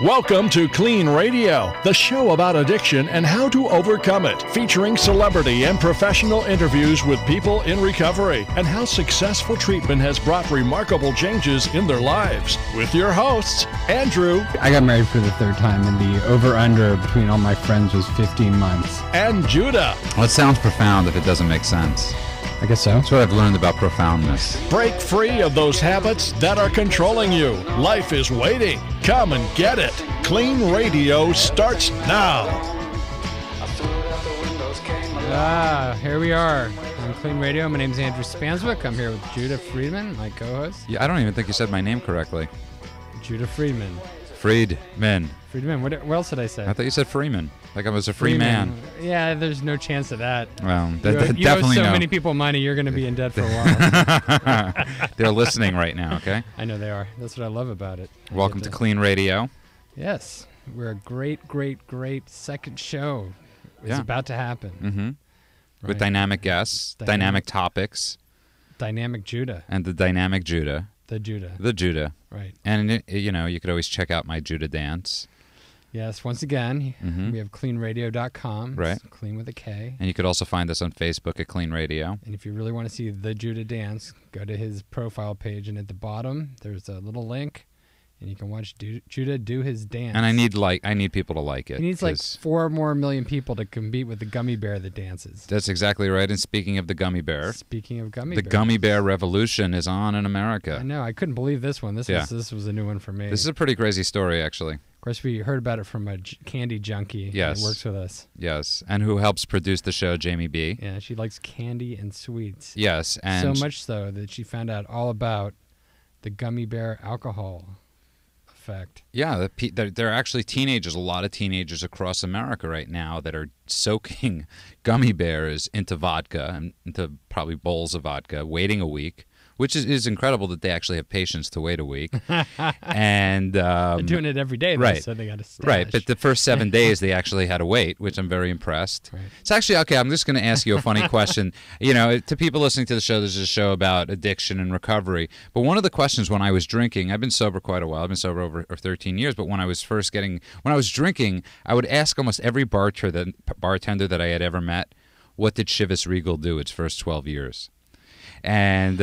Welcome to KLEAN Radio, the show about addiction and how to overcome it, featuring celebrity and professional interviews with people in recovery and how successful treatment has brought remarkable changes in their lives. With your hosts, Andrew. I got married for the third time, and the over-under between all my friends was 15 months. And Judah. Well, it sounds profound if it doesn't make sense. I guess so. That's what I've learned about profoundness. Break free of those habits that are controlling you. Life is waiting. Come and get it. KLEAN Radio starts now. Here we are on KLEAN Radio. My name's Andrew Spanswick. I'm here with Judah Friedman, my co-host. Yeah, I don't even think you said my name correctly. Judah Friedman. Friedman. Friedman. What else did I say? I thought you said Freeman, like I was a free man. Yeah, there's no chance of that. Well, you definitely owe so no. many people money, you're going to be in debt for a while. They're listening right now, okay? I know they are. That's what I love about it. Welcome to KLEAN Radio. Yes. We're a great second show. It's about to happen. Mm-hmm. Right. With dynamic guests, dynamic topics. Dynamic Judah. And the dynamic Judah. The Judah. The Judah. Right. And, you know, you could always check out my Judah dance. Yes, once again, we have KLEANradio.com. Right. It's KLEAN with a K. And you could also find us on Facebook at KLEAN Radio. And if you really want to see the Judah dance, go to his profile page, and at the bottom, there's a little link, and you can watch Judah do his dance. And I need people to like it. He needs like 4 more million people to compete with the gummy bear that dances. That's exactly right. And speaking of the gummy bear, Speaking of gummy the bears. gummy bear revolution is on in America. I know. I couldn't believe this one. This was a new one for me. This is a pretty crazy story, actually. Of course, we heard about it from a candy junkie that works with us. Yes, and who helps produce the show, Jamie B. Yeah, she likes candy and sweets. Yes, and so much so that she found out all about the gummy bear alcohol effect. Yeah, there are actually teenagers, a lot of teenagers across America right now that are soaking gummy bears into vodka, and into probably bowls of vodka, waiting a week. Which is incredible that they actually have patience to wait a week. And they're doing it every day, though, right. So they got to stash. Right, but the first 7 days they actually had to wait, which I'm very impressed. Right. It's actually, okay, I'm just going to ask you a funny question. You know, to people listening to the show, this is a show about addiction and recovery. But one of the questions when I was drinking, I've been sober quite a while. I've been sober over 13 years. But when I was drinking, I would ask almost every bartender that I had ever met, what did Chivas Regal do its first 12 years? And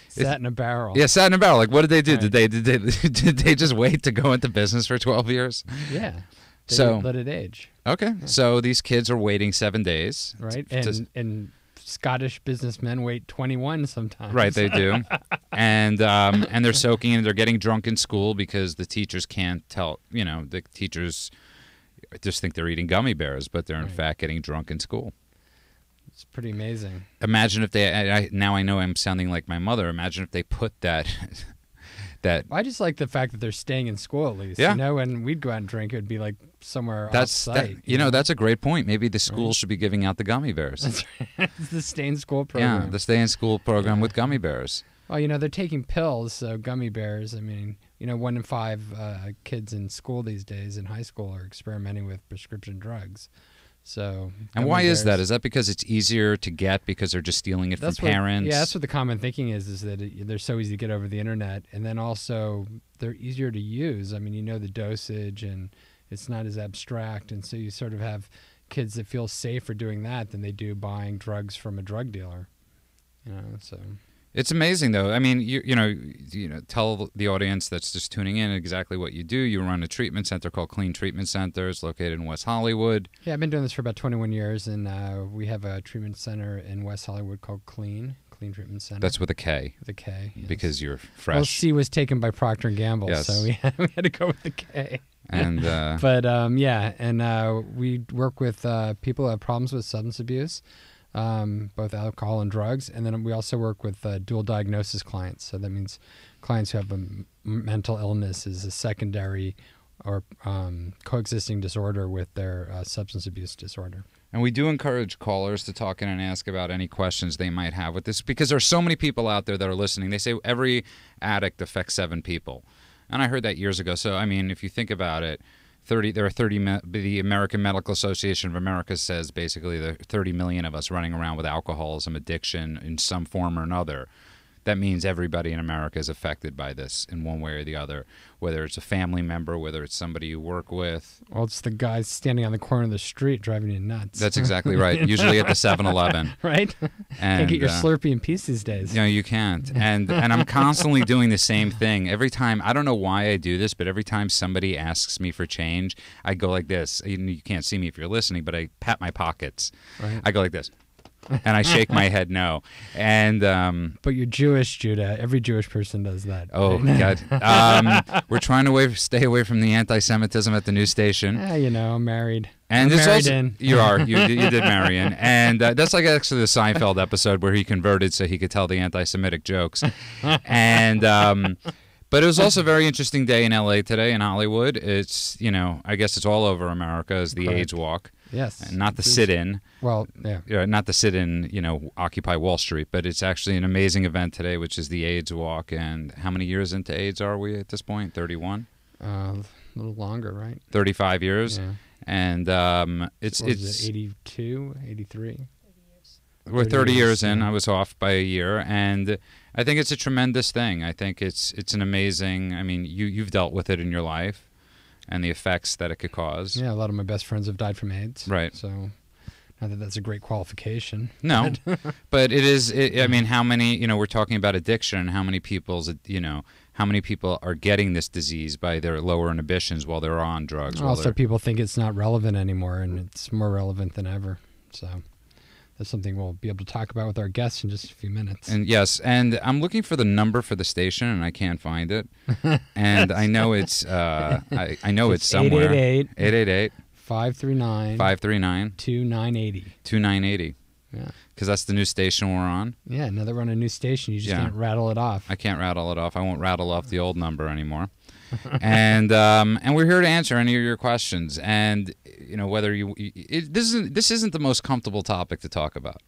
sat in a barrel. Yeah, sat in a barrel. Like, what did they do? Right. Did they just wait to go into business for 12 years? Yeah. So let it age. Okay. Yeah. So these kids are waiting 7 days. Right. And Scottish businessmen wait 21 sometimes. Right, they do. And they're soaking and they're getting drunk in school because the teachers can't tell. You know, the teachers just think they're eating gummy bears, but they're in fact getting drunk in school. It's pretty amazing. Imagine if they, now I know I'm sounding like my mother, imagine if they put that. I just like the fact that they're staying in school at least. Yeah. You know, when we'd go out and drink, it would be like somewhere off-site. You know, that's a great point. Maybe the school should be giving out the gummy bears. That's right. It's the stay in school program. Yeah, the stay in school program with gummy bears. Well, you know, they're taking pills, so gummy bears, I mean, you know, 1 in 5 kids in school these days in high school are experimenting with prescription drugs. So, and why is that? Is that because it's easier to get because they're just stealing it from parents? Yeah, that's what the common thinking is that they're so easy to get over the internet, and then also they're easier to use. I mean, you know the dosage, and it's not as abstract, and so you sort of have kids that feel safer doing that than they do buying drugs from a drug dealer. You know, so. It's amazing, though. I mean, you know, tell the audience that's just tuning in exactly what you do. You run a treatment center called KLEAN Treatment Center. It's located in West Hollywood. Yeah, I've been doing this for about 21 years, and we have a treatment center in West Hollywood called KLEAN Treatment Center. That's with a K. With a K, yes. Because you're fresh. Well, C was taken by Procter & Gamble, yes. So we had to go with the K. And we work with people who have problems with substance abuse. Both alcohol and drugs, and then we also work with dual diagnosis clients. So that means clients who have a mental illness as a secondary or coexisting disorder with their substance abuse disorder. And we do encourage callers to talk in and ask about any questions they might have with this, because there are so many people out there that are listening. They say every addict affects 7 people. And I heard that years ago. So, I mean, if you think about it, the American Medical Association of America says basically there are 30 million of us running around with alcoholism addiction in some form or another. that means everybody in America is affected by this in one way or the other, whether it's a family member, whether it's somebody you work with. Well, it's the guys standing on the corner of the street driving you nuts. That's exactly right. Usually at the 7-Eleven. Right? And can't get your Slurpee in peace these days. No, you can't. And I'm constantly doing the same thing. Every time, I don't know why I do this, but every time somebody asks me for change, I go like this. You can't see me if you're listening, but I pat my pockets. Right. I go like this. And I shake my head no. And but you're Jewish, Judah. Every Jewish person does that. Oh, right? God. We're trying to stay away from the anti-Semitism at the news station. Yeah, you know, I'm married. And I'm there's married also, in. You are. You did marry in. And that's like actually the Seinfeld episode where he converted so he could tell the anti-Semitic jokes. And but it was also a very interesting day in L.A. today in Hollywood. It's, I guess it's all over America as the AIDS walk. Yes. And not the sit-in. Well, yeah. Not the sit-in, Occupy Wall Street, but it's actually an amazing event today, which is the AIDS walk. And how many years into AIDS are we at this point? 31? A little longer, right? 35 years. Yeah. And it's 82, 83. We're 30 years in. I was off by a year, and I think it's a tremendous thing. I think it's an amazing. I mean, you've dealt with it in your life, and the effects that it could cause. Yeah, a lot of my best friends have died from AIDS. Right. So, not that that's a great qualification. No, but it is. I mean, how many? We're talking about addiction, and how many people's. How many people are getting this disease by their lower inhibitions while they're on drugs? Also, people think it's not relevant anymore, and it's more relevant than ever. So. That's something we'll be able to talk about with our guests in just a few minutes. And yes, and I'm looking for the number for the station, and I can't find it. And I know it's I know it's somewhere. 888 539 2980. 2980. Yeah. Because that's the new station we're on. Yeah, now that we're on a new station, you just can't rattle it off. I can't rattle it off. I won't rattle off the old number anymore. And we're here to answer any of your questions. And whether this isn't the most comfortable topic to talk about.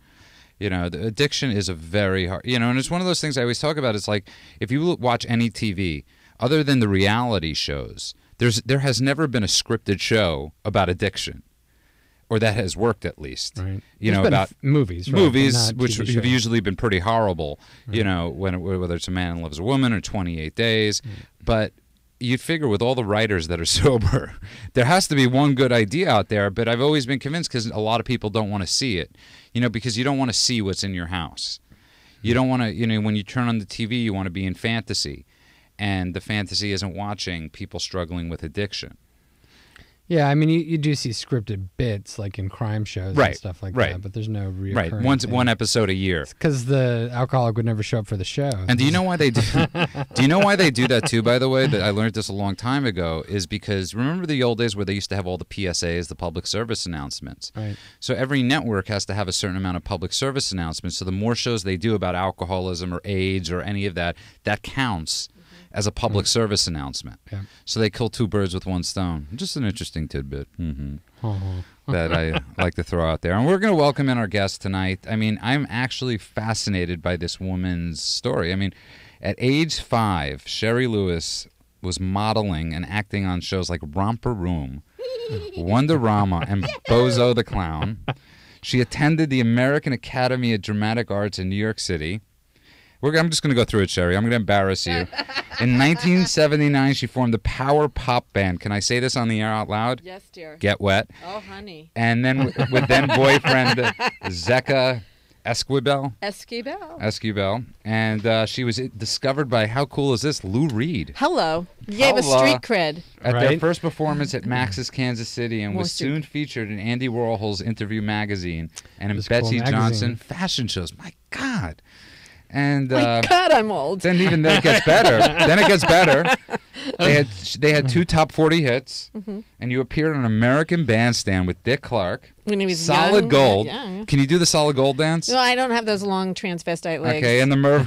The addiction is a very hard. And it's one of those things I always talk about. It's like if you watch any TV, other than the reality shows, there has never been a scripted show about addiction. Or that has worked at least, right. About movies, right, movies which TV have shows. usually been pretty horrible. Right. Whether it's A Man Loves a Woman or 28 Days, but you'd figure with all the writers that are sober, there has to be one good idea out there. But I've always been convinced because a lot of people don't want to see it, because you don't want to see what's in your house. You don't want to, when you turn on the TV, you want to be in fantasy, and the fantasy isn't watching people struggling with addiction. Yeah, I mean, you do see scripted bits like in crime shows and stuff like that, but there's no reoccurring one episode a year. Because the alcoholic would never show up for the show. And do you know why they do? Do you know why they do that too? By the way, that I learned this a long time ago is because remember the old days where they used to have all the PSAs, the public service announcements. Right. So every network has to have a certain amount of public service announcements. So the more shows they do about alcoholism or AIDS or any of that, that counts as a public service announcement. Yeah. So they kill two birds with one stone. Just an interesting tidbit that I like to throw out there. And we're going to welcome in our guest tonight. I mean, I'm actually fascinated by this woman's story. I mean, at age 5, Sherri Lewis was modeling and acting on shows like Romper Room, Wonderama, and Bozo the Clown. She attended the American Academy of Dramatic Arts in New York City. I'm just going to go through it, Sherri. I'm going to embarrass you. In 1979, she formed the power pop band. Can I say this on the air out loud? Yes, dear. Get Wet. Oh, honey. And then with then boyfriend Zeka Esquivel. And she was discovered by, how cool is this, Lou Reed. Hello. You gave us street cred. At their first performance at Max's Kansas City, and was Street. soon featured in Andy Warhol's Interview magazine and in This Betsy cool Johnson magazine. fashion shows. My God. And My God, I'm old. then it gets better. They had 2 top 40 hits, and you appeared on American Bandstand with Dick Clark. When he was Solid young. Gold. Yeah. Can you do the Solid Gold dance? No, I don't have those long transvestite legs. Okay, and the Merv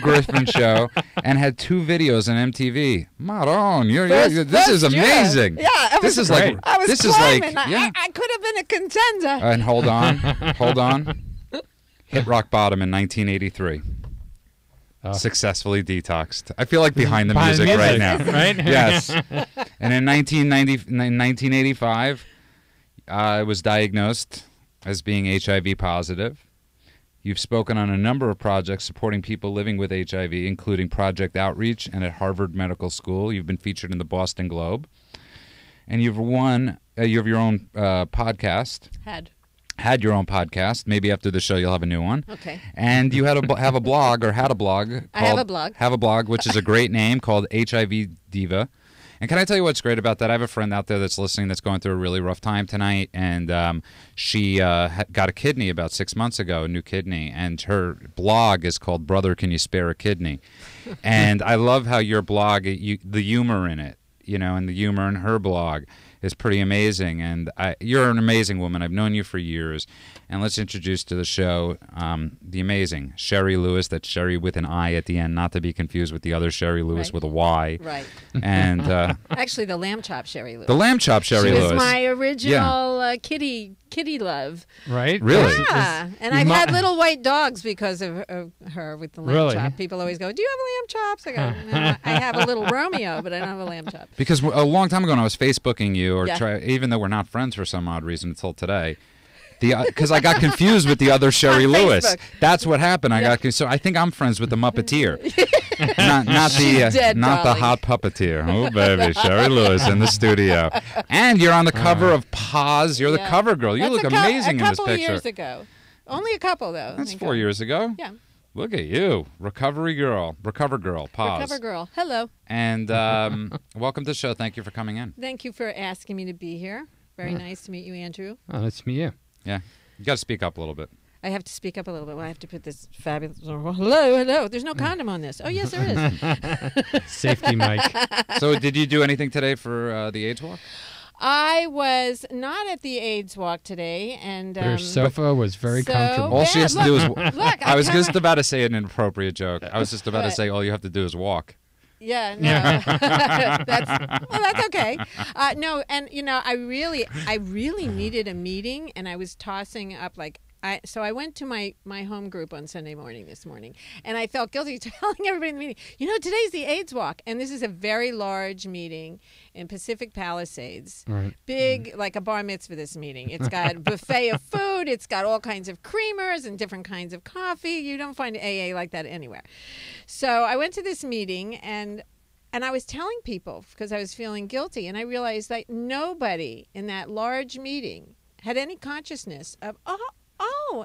Griffin Show, and had 2 videos on MTV. Maron, this is amazing. Yeah, this is like I was this climbing. is like yeah. I could have been a contender. And hold on. Hit rock bottom in 1983. Successfully detoxed. I feel like behind the music right now. Right? Yes. And in 1985, I was diagnosed as being HIV positive. You've spoken on a number of projects supporting people living with HIV, including Project Outreach and at Harvard Medical School. You've been featured in the Boston Globe. And you've won, you have your own podcast. Had your own podcast. Maybe after the show you'll have a new one. Okay. And you had have a blog, or had a blog. I have a blog. Have a blog, which is a great name, called HIV Diva. And can I tell you what's great about that? I have a friend out there that's listening that's going through a really rough time tonight, and she got a kidney about 6 months ago, a new kidney, and her blog is called Brother, Can You Spare a Kidney? And I love how your blog, the humor in it, you know, and the humor in her blog is pretty amazing. And you're an amazing woman. I've known you for years. And let's introduce to the show the amazing Sherri Lewis. That's Sherri with an I at the end, not to be confused with the other Sherri Lewis with a Y. Right. And actually, the lamb chop Sherri Lewis. The lamb chop Sherri Lewis. She was my original kitty love. Right? Really? Yeah. And I've had little white dogs because of her with the lamb Really? chop. People always go, "Do you have lamb chops?" I go, "No, I have a little Romeo, but I don't have a lamb chop." Because a long time ago when I was Facebooking you, or Yeah. even though we're not friends for some odd reason until today, because I got confused with the other Sherri On Lewis. Facebook. That's what happened. So I think I'm friends with the Muppeteer, not the dead, darling. hot puppeteer. Oh baby, Sherri Lewis in the studio, and you're on the cover of Pause. You're the Yeah. cover girl. You That's look a amazing in this couple picture. years ago. Only a couple, though. That's Thank 4 God. years ago. Yeah. Look at you, recover girl. Pause. Recover girl. Hello. And welcome to the show. Thank you for coming in. Thank you for asking me to be here. Very nice to meet you, Andrew. Oh, nice to meet you. Yeah, you got to speak up a little bit. I have to speak up a little bit. Well, I have to put this fabulous. Hello. There's no condom on this. Oh, yes, there is. Safety mic. So, did you do anything today for the AIDS walk? I was not at the AIDS walk today, and Her sofa was very comfortable. All she has to do is. Look, I was just about to say an inappropriate joke. I was just about to What? say all you have to do is walk. Yeah, no, that's okay. No, and I really needed a meeting, and I was tossing up so I went to my home group on Sunday morning this morning, and I felt guilty telling everybody in the meeting, today's the AIDS walk, and this is a very large meeting in Pacific Palisades. Right. Big, like a bar mitzvah, this meeting. It's got a buffet of food. It's got all kinds of creamers and different kinds of coffee. You don't find AA like that anywhere. So I went to this meeting, and I was telling people because I was feeling guilty, and I realized that nobody in that large meeting had any consciousness of,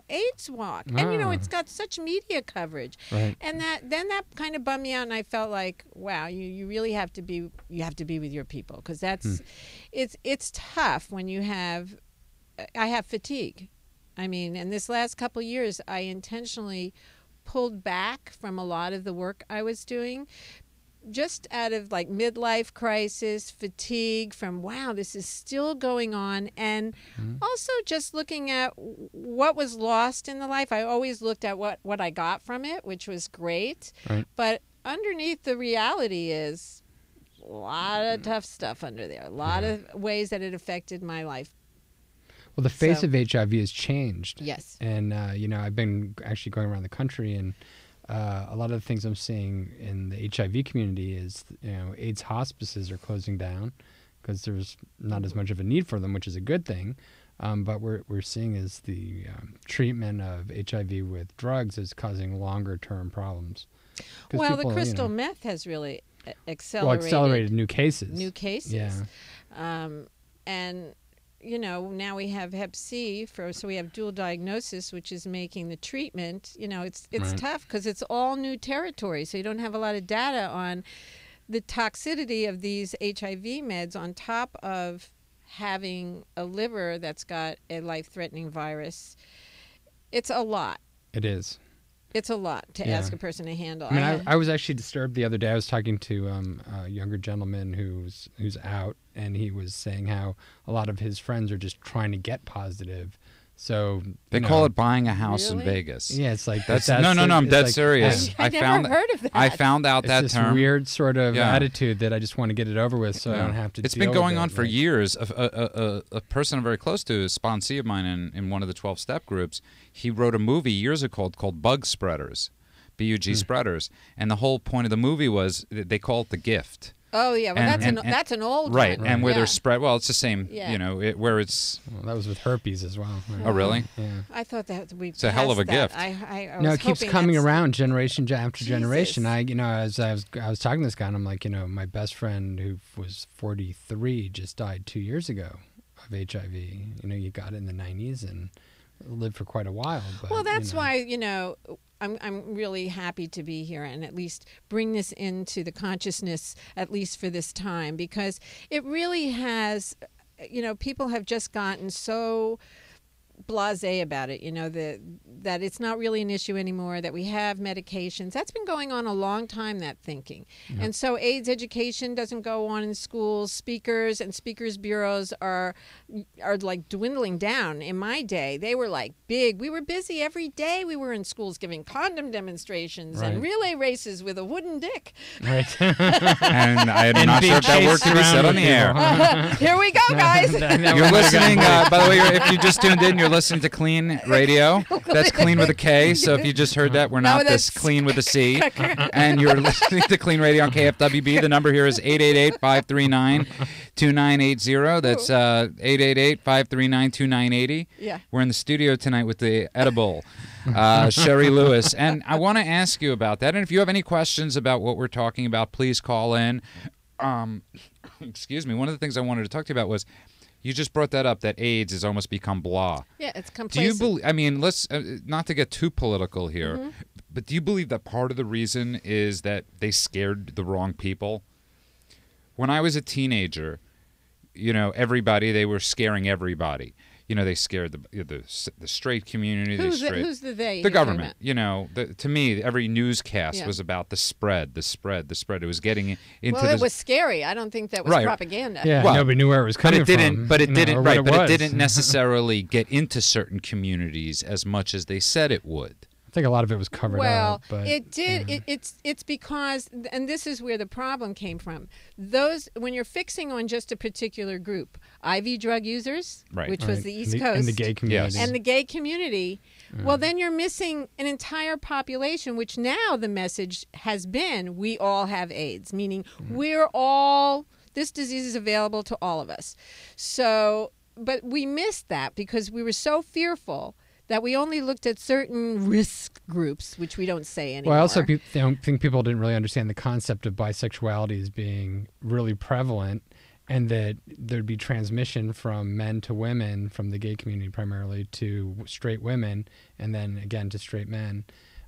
AIDS walk. And, it's got such media coverage. Right. And that kind of bummed me out, and I felt like, wow, you really have to be with your people, because that's it's tough when I have fatigue. I mean, and this last couple of years, I intentionally pulled back from a lot of the work I was doing, just out of midlife crisis, fatigue from, wow, this is still going on. And also just looking at what was lost in the life. I always looked at what I got from it, which was great. Right. But underneath the reality is a lot of tough stuff under there, a lot of ways that it affected my life. Well, the face of HIV has changed. Yes. And, I've been actually going around the country, and a lot of the things I'm seeing in the HIV community is, AIDS hospices are closing down because there's not as much of a need for them, which is a good thing. But we're seeing is the treatment of HIV with drugs is causing longer-term problems. Well, the crystal meth has really accelerated new cases. Yeah. And now we have Hep C, so we have dual diagnosis, which is making the treatment. It's Right. tough because it's all new territory, so you don't have a lot of data on the toxicity of these HIV meds on top of having a liver that's got a life-threatening virus. It's a lot. It is. It's a lot to ask a person to handle. I mean, I was actually disturbed the other day. I was talking to a younger gentleman who's out, and he was saying how a lot of his friends are just trying to get positive. So they call it buying a house in Vegas. Yeah, it's like that's no. I'm dead serious. I never heard of that. I found out that this term. Weird sort of attitude that I just want to get it over with, so I don't have to. It's been going on for years. A person I'm very close to, a sponsee of mine in one of the 12-step groups, he wrote a movie years ago called Bug Spreaders, BUG Spreaders, and the whole point of the movie was they call it The Gift. Oh yeah, well And- that's an old right, one. and where Yeah. they're spread. Well, it's the same. Yeah. You know, where it's. Well, that was with herpes as well. Right? Oh, really? Yeah. I thought that we. It's a hell of a passed gift. that. I was No, it keeps hoping coming that's- around generation after generation. Jesus. As I was talking to this guy, and I'm like, my best friend who was 43 just died 2 years ago of HIV. You got it in the 90s and lived for quite a while. But, Well, that's why I'm really happy to be here and at least bring this into the consciousness, at least for this time, because it really has. People have just gotten so blasé about it, that it's not really an issue anymore, that we have medications. That's been going on a long time, that thinking. Yeah. And so AIDS education doesn't go on in schools. Speakers and speakers bureaus are like dwindling down. In my day, they were like big. We were busy every day. We were in schools giving condom demonstrations and relay races with a wooden dick. Right. And I'm not sure if that word can be said on the air. Here we go, guys. You're listening, by the way, if you just tuned in, you're listening to KLEAN Radio. That's clean with a K, so if you just heard that, we're not this clean with a C. And you're listening to KLEAN Radio on KFWB. The number here is 888-539-2980. That's 888-539-2980. Yeah. We're in the studio tonight with the edible, Sherri Lewis. And I want to ask you about that. And if you have any questions about what we're talking about, please call in. Excuse me. One of the things I wanted to talk to you about was, you just brought that up, that AIDS has almost become blah. Yeah, it's complacent. Do you believe? I mean, let's not to get too political here, but do you believe that part of the reason is that they scared the wrong people? When I was a teenager, they were scaring everybody. They scared the straight community. Who's the they? The government. To me, every newscast was about the spread. It was getting into. Well, it was scary. I don't think that was propaganda. Yeah, nobody knew where it was coming from. But it didn't necessarily get into certain communities as much as they said it would. I think a lot of it was covered up. But it did. It's because, and this is where the problem came from. When you're fixing on just a particular group, IV drug users, which was the East Coast, and the gay community, and the gay community. Well, then you're missing an entire population, which now the message has been: we all have AIDS, meaning this disease is available to all of us. So, but we missed that because we were so fearful that we only looked at certain risk groups, which we don't say anymore. Well, I also think people didn't really understand the concept of bisexuality as being really prevalent, and that there'd be transmission from men to women, from the gay community primarily, to straight women, and then again to straight men.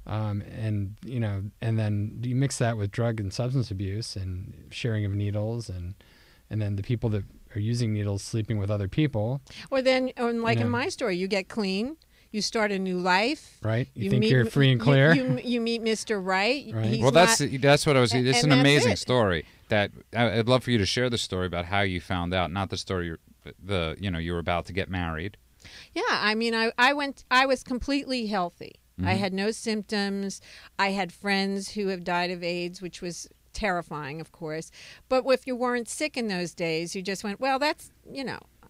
And then you mix that with drug and substance abuse and sharing of needles, and then the people that are using needles sleeping with other people. Or in my story, you get clean. You start a new life. Right. You think you're free and clear. You meet Mr. Right. Right. Well, that's what I was. It's an amazing story. That I'd love for you to share the story about how you found out. Not the story you were about to get married. Yeah, I mean, I was completely healthy. I had no symptoms. I had friends who have died of AIDS, which was terrifying, of course. But if you weren't sick in those days, you just went, well, that's,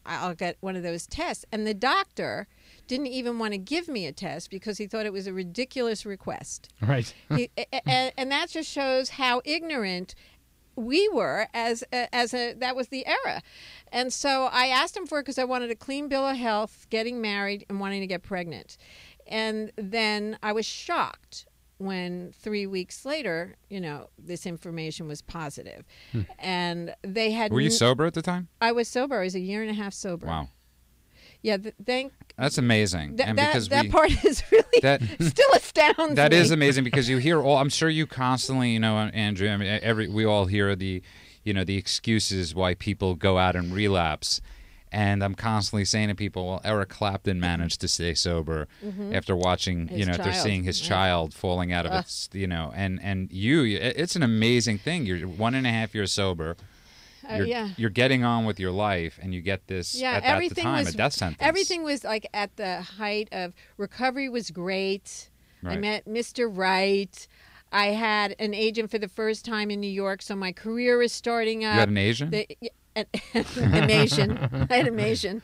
I'll get one of those tests. And the doctor didn't even want to give me a test because he thought it was a ridiculous request. Right. And that just shows how ignorant we were that was the era. And so I asked him for it because I wanted a clean bill of health, getting married, and wanting to get pregnant. And then I was shocked when 3 weeks later, this information was positive. And they had... Were you sober at the time? I was sober. I was 1.5 years sober. Wow. Yeah, that's amazing. And because that part is really still astounds That me. is amazing because you hear I'm sure you constantly, Andrew. I mean, we all hear the excuses why people go out and relapse, and I'm constantly saying to people, well, Eric Clapton managed to stay sober after watching, after seeing his child falling out of its, and it's an amazing thing. You're 1.5 years sober. You're getting on with your life, and you get this at the time, a death sentence. Everything was like at the height of recovery was great. Right. I met Mr. Right. I had an agent for the first time in New York, so my career is starting up. You had an agent? An Asian. I had an Asian.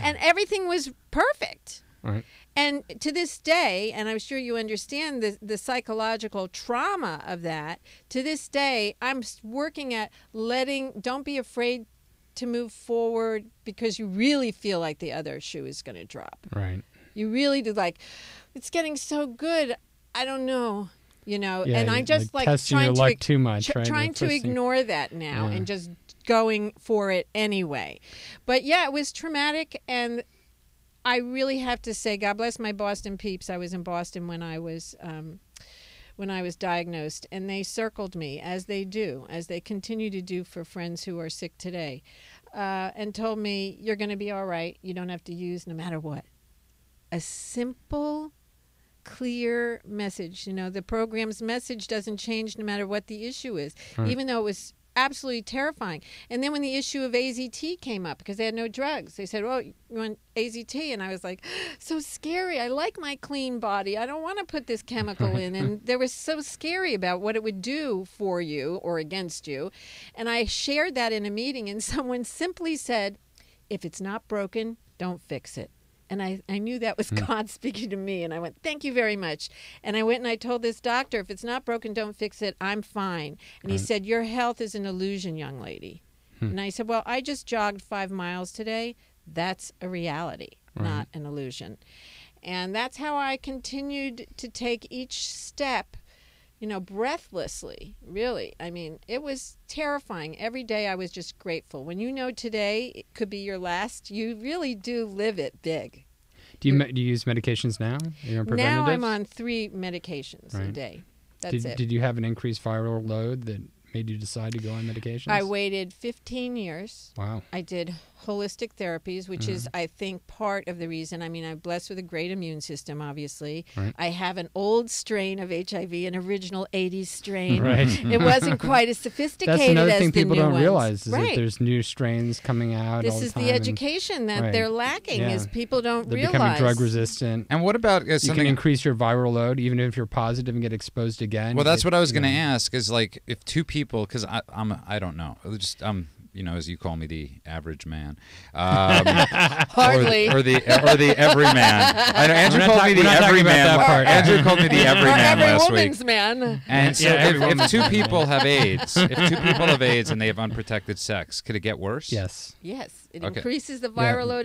And everything was perfect. Right. And to this day, and I'm sure you understand the psychological trauma of that, to this day, I'm working at don't be afraid to move forward because you really feel like the other shoe is going to drop. Right. You really do, like, it's getting so good, I don't know, Yeah, and I just like testing your luck too much, right? trying to ignore that now and just going for it anyway. But yeah, it was traumatic, and I really have to say, God bless my Boston peeps. I was in Boston when I was diagnosed, and they circled me, as they continue to do for friends who are sick today, and told me, you're going to be all right. You don't have to use no matter what. A simple, clear message. The program's message doesn't change no matter what the issue is, even though it was absolutely terrifying. And then when the issue of AZT came up, because they had no drugs, they said, well, you want AZT? And I was like, so scary. I like my clean body. I don't want to put this chemical in. And they were so scary about what it would do for you or against you. And I shared that in a meeting, and someone simply said, if it's not broken, don't fix it. And I knew that was God speaking to me. And I went, thank you very much. And I went and I told this doctor, if it's not broken, don't fix it. I'm fine. And he said, your health is an illusion, young lady. And I said, well, I just jogged 5 miles today. That's a reality, not an illusion. And that's how I continued to take each step, breathlessly, really. I mean, it was terrifying. Every day I was just grateful. When today it could be your last, you really do live it big. Do you use medications now? You're on now I'm on 3 medications a day. That's it. Did you have an increased viral load that made you decide to go on medications? I waited 15 years. Wow. I did holistic therapies, which is, I think, part of the reason. I mean, I'm blessed with a great immune system, obviously. Right. I have an old strain of HIV, an original 80s strain. Right. It wasn't quite as sophisticated That's another as thing the people new don't ones. realize is that there's new strains coming out This all the is time. the education that they're lacking, is people don't They're realize. becoming drug resistant. And what about you can increase your viral load even if you're positive and get exposed again? Well, that's what I was going to ask. Is like if 2 people, because I don't know, just as you call me, the average man, hardly, or the everyman. I know Andrew called me the everyman. Andrew called me the everyman last week. Every woman's man. And so if 2 people have AIDS, and they have unprotected sex, could it get worse? Yes. Yes, it increases the viral load.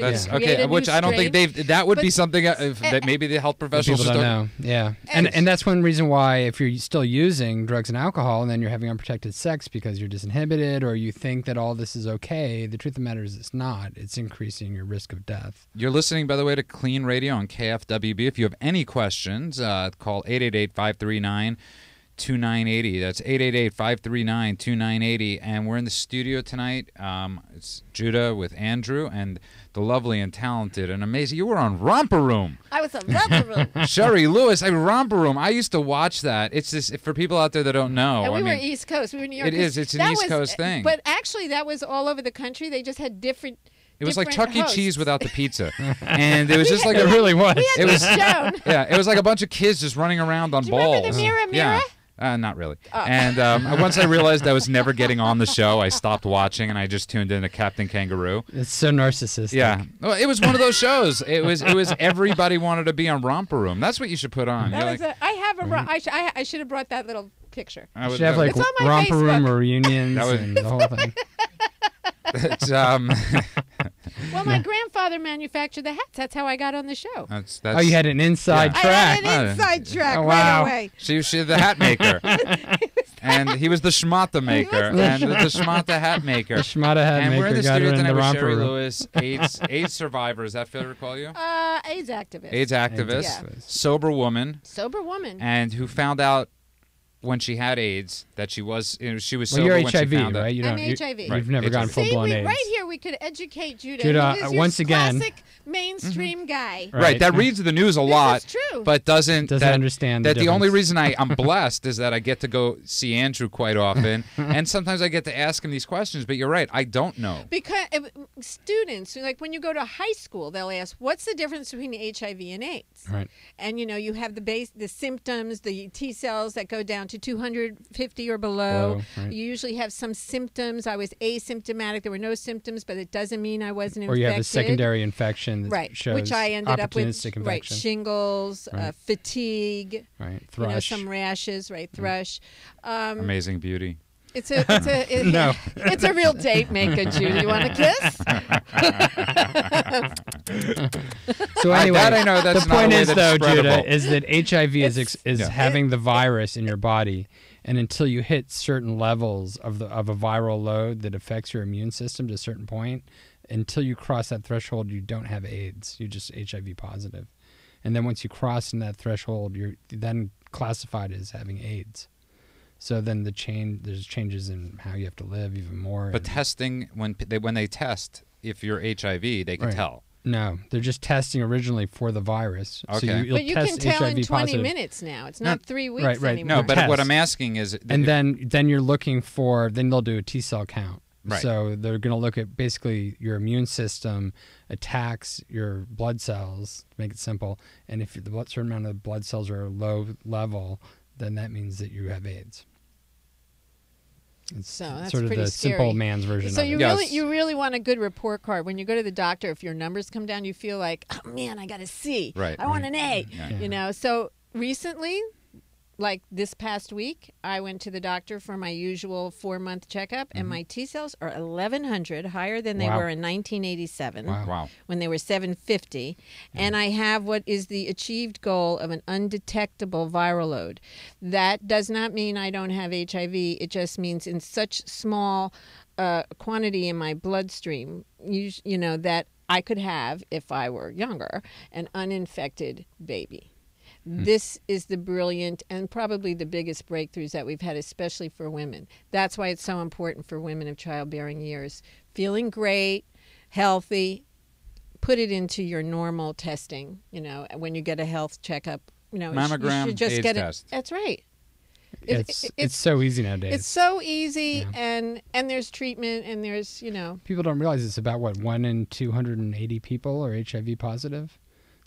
Which I don't think that would be something that maybe the health professionals people don't know. Yeah, and that's one reason why if you're still using drugs and alcohol and then you're having unprotected sex because you're disinhibited or you think that all this is okay, the truth of the matter is it's not. It's increasing your risk of death. You're listening, by the way, to KLEAN Radio on KFWB. If you have any questions, call 888-539-2980. That's 888-539-2980. And we're in the studio tonight. It's Judah with Andrew and the lovely and talented and amazing. You were on Romper Room. I was on Romper Room. Sherri Lewis, Romper Room. I used to watch that. It's just for people out there that don't know. And we were East Coast. We were New York. It is. It's an East Coast thing. But actually, that was all over the country. They just had different. It was like Chuck E. hosts. Cheese without the pizza, and it was just like it really was. It was shown. Yeah, it was like a bunch of kids just running around on Do you balls. remember the Mirror? Yeah. Not really. Oh. And once I realized I was never getting on the show, I stopped watching and I just tuned in to Captain Kangaroo. It's so narcissistic. Yeah. Well, it was one of those shows. It was everybody wanted to be on Romper Room. That's what you should put on. I should have brought that little picture. You should have like Romper Room or reunions and the whole thing. It's, well, my grandfather manufactured the hats. That's how I got on the show. That's oh, you had an inside track. I had an inside track right away. She was the hat maker. And he was the schmata maker. And the schmata hat maker. The schmata hat maker. And we're in the studio tonight with Sherri room. Lewis, AIDS survivor. Is that fair to call you? AIDS activist. AIDS activist. Yeah. Sober woman. Sober woman. And who found out when she had AIDS that she was sober you're when HIV, she found right? it. I'm HIV. You've never gotten full-blown AIDS. Right here we could educate Judah. Judah, who is once your again, classic mainstream guy. Right, that reads the news a lot, This is true. but doesn't understand that the only difference. reason I'm blessed is that I get to go see Andrew quite often, and sometimes I get to ask him these questions. But you're right, I don't know. Because students, like when you go to high school, they'll ask, "What's the difference between HIV and AIDS?" Right. And you have the symptoms, the T cells that go down to 250 or below. Right. You usually have some symptoms. I was asymptomatic. There were no symptoms, but it doesn't mean I wasn't infected. Or you have a secondary infection that shows which I ended up with. Infection. Right, shingles, fatigue, right, thrush. some rashes, right, thrush. Amazing beauty. It's a real date maker, Judy. You want a kiss? So anyway, I know that's the not point a way is, that's though, spreadable. Judah, is that HIV is having the virus in your body, and until you hit certain levels of a viral load that affects your immune system to a certain point, until you cross that threshold, you don't have AIDS. You're just HIV positive, and then once you cross in that threshold, you're then classified as having AIDS. So then there's changes in how you have to live even more. But testing, when they test, if you're HIV, they can tell. No, they're just testing originally for the virus. Okay. So you'll but you test can tell HIV in 20 positive. minutes now. It's not 3 weeks anymore. No, but Test. what I'm asking is... And then you're looking for, then they'll do a T-cell count. Right. So they're going to look at basically your immune system attacks your blood cells, to make it simple. And if the certain amount of blood cells are low level, then that means that you have AIDS. It's So that's sort of pretty the scary. simple man's version So of it. you really want a good report card. When you go to the doctor, if your numbers come down, you feel like, oh man, I got a C. Right. I want an A. Yeah. So recently, like this past week, I went to the doctor for my usual 4-month checkup, and my T cells are 1,100 higher than they were in 1987. Wow. When they were 750, and I have what is the achieved goal of an undetectable viral load. That does not mean I don't have HIV. It just means in such small quantity in my bloodstream, you know, that I could have, if I were younger, an uninfected baby. This is the brilliant and probably the biggest breakthroughs that we've had, especially for women. That's why it's so important for women of childbearing years. Feeling great, healthy, put it into your normal testing, you know, when you get a health checkup. You know, Mammogram, you should just AIDS get test. That's right. It's so easy nowadays. It's so easy, and there's treatment, and there's, you know. People don't realize it's about, 1 in 280 people are HIV positive.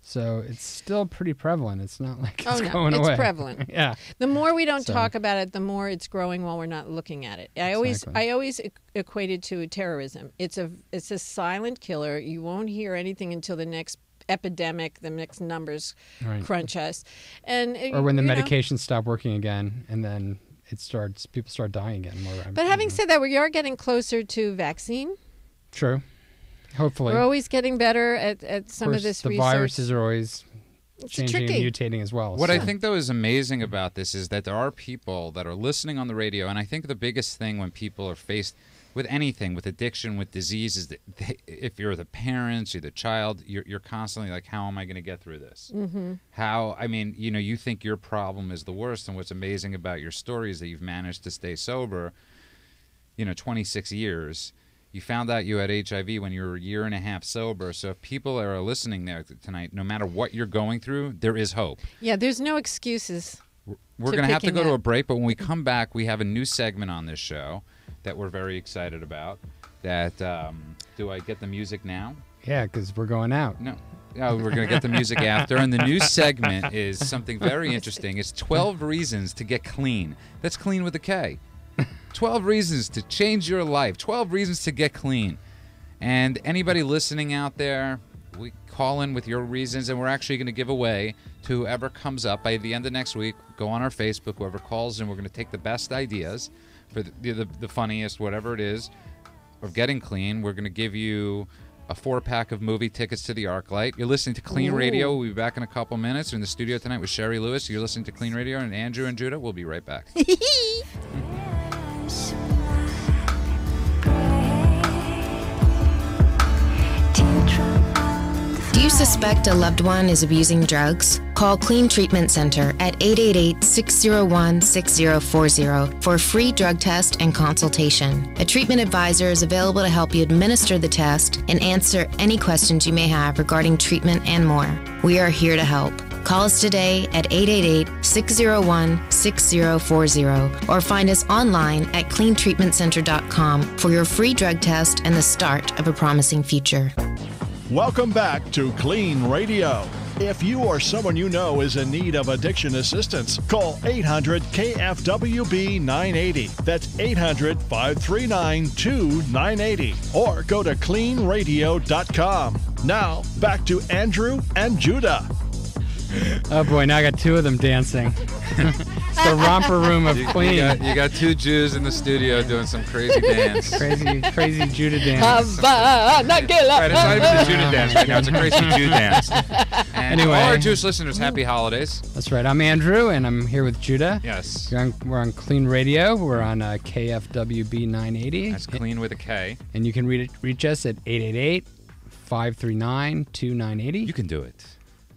So it's still pretty prevalent. It's not like it's going away. It's prevalent. Yeah. The more we don't talk about it, the more it's growing while we're not looking at it. I always equate it to terrorism. It's a silent killer. You won't hear anything until the next epidemic, the next numbers crunch us, or when the medications stop working again, and then people start dying again more. But having said that, we are getting closer to vaccine. True. Hopefully. We're always getting better at some of this the research. viruses are always changing and mutating as well. What I think, though, is amazing about this is that there are people that are listening on the radio, and I think the biggest thing when people are faced with anything, with addiction, with disease, is that if you're the parents, you're the child, you're constantly like, how am I going to get through this? Mm-hmm. You think your problem is the worst, and what's amazing about your story is that you've managed to stay sober, 26 years. You found out you had HIV when you were a year and a half sober. So if people are listening there tonight, no matter what you're going through, there is hope. Yeah, there's no excuses. We're going to have to go to a break, but when we come back, we have a new segment on this show that we're very excited about. Do I get the music now? Yeah, because we're going out. No, we're going to get the music after. And the new segment is something very interesting. It's 12 reasons to get clean. That's clean with a K. 12 reasons to change your life. 12 reasons to get clean. And anybody listening out there, we call in with your reasons, and we're actually going to give away to whoever comes up by the end of next week. Go on our Facebook, whoever calls in, we're going to take the best ideas for the funniest, whatever it is, of getting clean. We're going to give you a 4-pack of movie tickets to the ArcLight. You're listening to Clean Radio. We'll be back in a couple minutes. We're in the studio tonight with Sherri Lewis. You're listening to Clean Radio, and Andrew and Judah. We'll be right back. Do you suspect a loved one is abusing drugs? Call Clean Treatment Center at 888-601-6040 for a free drug test and consultation. A treatment advisor is available to help you administer the test and answer any questions you may have regarding treatment and more. We are here to help. Call us today at 888-601-6040 or find us online at cleantreatmentcenter.com for your free drug test and the start of a promising future. Welcome back to Clean Radio. If you or someone you know is in need of addiction assistance, call 800-KFWB 980. That's 800-539-2980. Or go to KLEANRadio.com. Now, back to Andrew and Judah. Oh boy, now I got two of them dancing. It's the romper room of Klean. You got two Jews in the studio doing some crazy dance. crazy Judah dance. Right, it's not even the Judah dance right now. It's a crazy Jew dance. And Anyway. all our Jewish listeners, happy holidays. That's right. I'm Andrew, and I'm here with Judah. Yes. We're on KLEAN Radio. We're on KFWB 980. That's Klean with a K. And you can reach us at 888-539-2980. You can do it.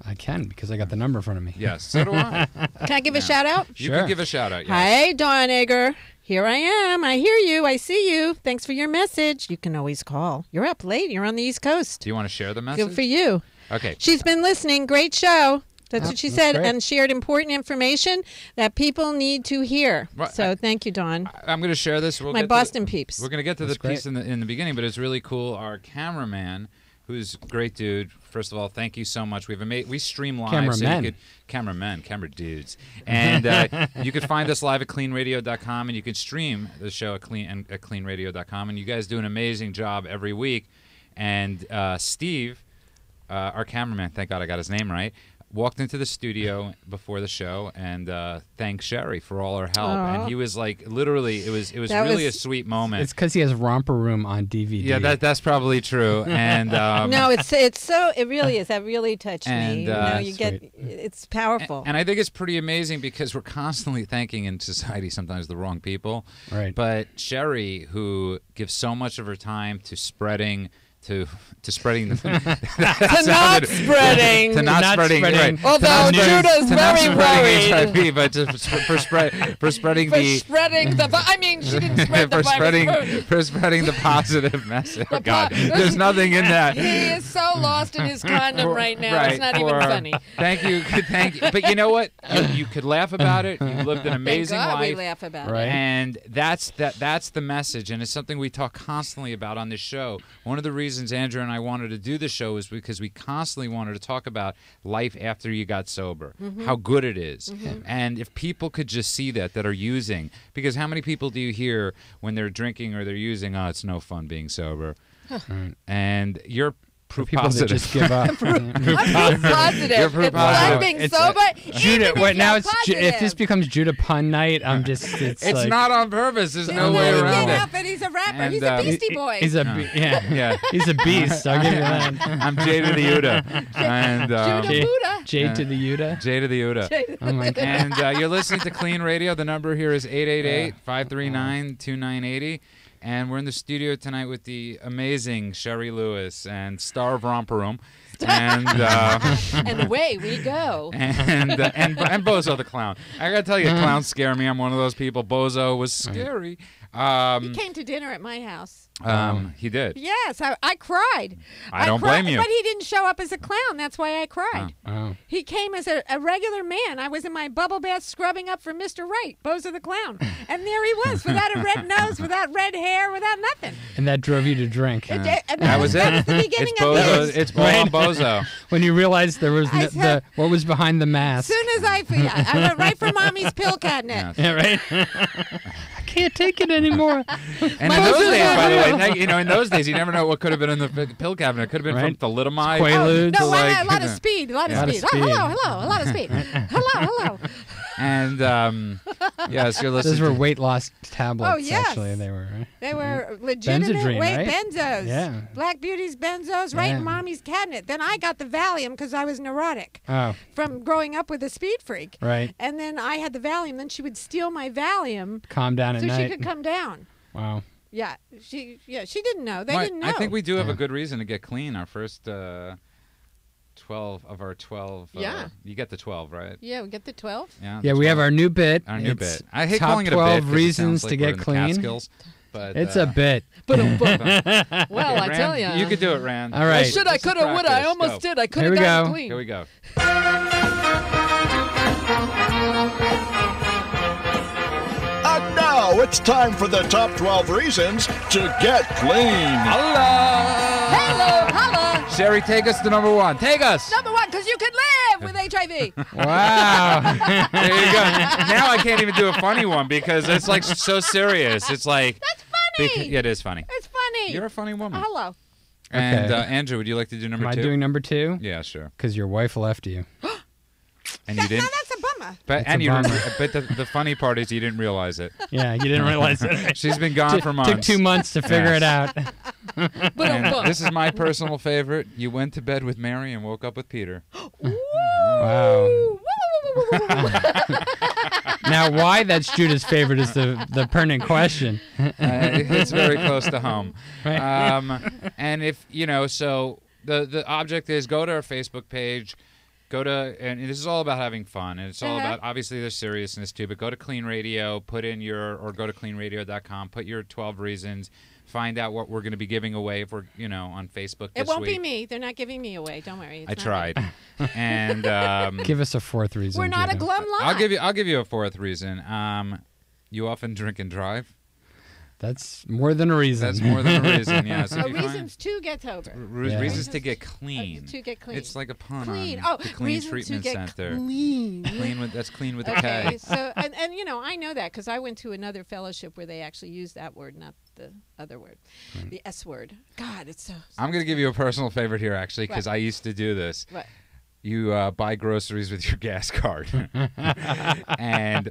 I can, because I got the number in front of me. Yes, so do I. Can I give a shout out? You Sure. can give a shout out. Yes. Hi, Dawn Egger. Here I am. I hear you. I see you. Thanks for your message. You can always call. You're up late. You're on the East Coast. Do you want to share the message? Good for you. Okay. She's been listening. Great show. That's what she said, great. and shared important information that people need to hear. Right. So thank you, Dawn. I'm going to share this. We'll My get Boston peeps. We're going to get to That's the piece in the beginning, but it's really cool. Our cameraman, who's a great dude. First of all, thank you so much. We stream live. Cameramen. Camera dudes. And you can find us live at KLEANRadio.com, and you can stream the show at KLEANRadio.com. And you guys do an amazing job every week. And Steve, our cameraman, thank God I got his name right, walked into the studio before the show and thanked Sherri for all her help. Aww. And he was like, literally, it was That really was- a sweet moment. It's because he has Romper Room on DVD. Yeah, that's probably true. And No, it's so. It really is. That really touched And, me. You know, you sweet. get. It's powerful. And I think it's pretty amazing because we're constantly thanking in society sometimes the wrong people. Right. But Sherri, who gives so much of her time to spreading to spreading the to not spreading. to not spreading. Right. Although To not Judah's to not very spreading worried. HIV, but for spreading For the spreading the. I mean, she didn't spread the for spreading virus. for spreading the positive message. Oh The God, po- there's nothing in that. He is so lost in his condom right now. Right, It's not even funny. Thank you. But you know what? You could laugh about it. You lived an Thank amazing God we life. laugh about Right. it. And that's the message, and it's something we talk constantly about on this show. One of the reasons Andrew and I wanted to do the show is because we constantly wanted to talk about life after you got sober, how good it is. And if people could just see that are using, because how many people do you hear when they're drinking or they're using, oh, it's no fun being sober. And you're proof People positive. that just give up. I'm proof positive. You're proof It's positive. like being It's, sober. Judah, even what if now? you're If positive. this becomes Judah pun night, It's like, not on purpose. There's no No, way you around can't it. help it. He's a rapper. And, He's a Beastie Boy. He's a Yeah. he's a beast. I'll give you that. I'm Jay to the Uda. And Judah Buddha. Jade to the Uda. Jay to the Uda. Oh my God. And you're listening to KLEAN Radio. The number here is 888-539-2980. And we're in the studio tonight with the amazing Sherri Lewis and star of Romper Room. And And away we go. and Bozo the clown. I gotta tell you, clowns scare me. I'm one of those people. Bozo was scary. He came to dinner at my house. He did. Yes, I cried. I don't cried, blame you. But he didn't show up as a clown. That's why I cried. Oh. He came as a regular man. I was in my bubble bath scrubbing up for Mr. Right, Bozo the clown. And there he was, without a red nose, without red hair, without nothing. And that drove you to drink. And That was it. That was the beginning It's of Bozo. his. It's Bozo. Bozo. When you realized there was I said- what was behind the As mask. soon as I went right for Mommy's pill cabinet. Yeah, right. I can't take it anymore. And in those days, by the way, in those days, you never know what could have been in the pill cabinet. It could have been Right. from thalidomide. Quaaludes. No, like, a lot of speed. A lot of lot of speed. speed. Oh, hello, a lot of speed. Hello. And yes, you're listening. Those were to- weight loss tablets. Oh, yes. Actually, they were. Right? They were legitimate Benzodrine, weight right? benzos. Yeah. Black Beauty's benzos right Yeah. in Mommy's cabinet. Then I got the Valium because I was neurotic Oh, from growing up with a speed freak. right. And then I had the Valium. Then she would steal my Valium Calm down at so night. she could come down. Wow. Yeah, she didn't know. They Well, didn't know. I think we do have Yeah. a good reason to get clean. Our first 12 of our 12. Yeah. You get the 12, right? Yeah, we get the 12. Yeah. Yeah, the we have 12. our new bit. Our new It's bit. I hate top calling it a 12 bit 'cause it reasons sounds like to we're get in the clean. Catskills, but It's a bit. Well, Okay, I tell Rand, you. you could do it, Rand. All right. I should, I This is could have, would I? I practice. almost Go. did. I could Here have we gotten go. clean. Here we go. And now it's time for the top 12 reasons to get clean. Hello, holla. Sherri, take us to number one. Take us. Number one, because you can live with HIV. Wow. There you go. Now I can't even do a funny one because it's like so serious. It's like That's funny. it is funny. It's funny. You're a funny woman. Hello. And Okay. Andrew, would you like to do number Am I two? doing number 2? Yeah, sure. Because your wife left you. And you Now didn't. that's a bummer. But That's and a you didn't, bummer. but the funny part is you didn't realize it. Yeah, you didn't realize it. She's been gone for months. Took 2 months to figure it out. And this is my personal favorite. You went to bed with Mary and woke up with Peter. Wow. Now, why that's Judah's favorite is the pertinent question. It's very close to home. Right. And if, so the object is go to our Facebook page, and this is all about having fun, and it's all about, obviously there's seriousness too, but go to KLEAN Radio, or go to KLEANradio.com, put your 12 reasons, find out what we're going to be giving away if we're, on Facebook this It won't week. be me. They're not giving me away. Don't worry. It's I not tried. me. And Give us a 4th reason. We're not a Judah. glum lot. I'll give you a 4th reason. You often drink and drive. That's more than a reason. That's more than a reason, yeah. So if you reasons to get sober. Yeah. reasons to get clean. To get clean. It's like a pun Clean. on Oh, the Clean reasons Treatment to get Center. clean. That's clean with a Okay, K. so and I know that because I went to another fellowship where they actually used that word, not the other word, the S word. God, it's so. I'm going to give you a personal favorite here, actually, because What? I used to do this. What? You buy groceries with your gas card. And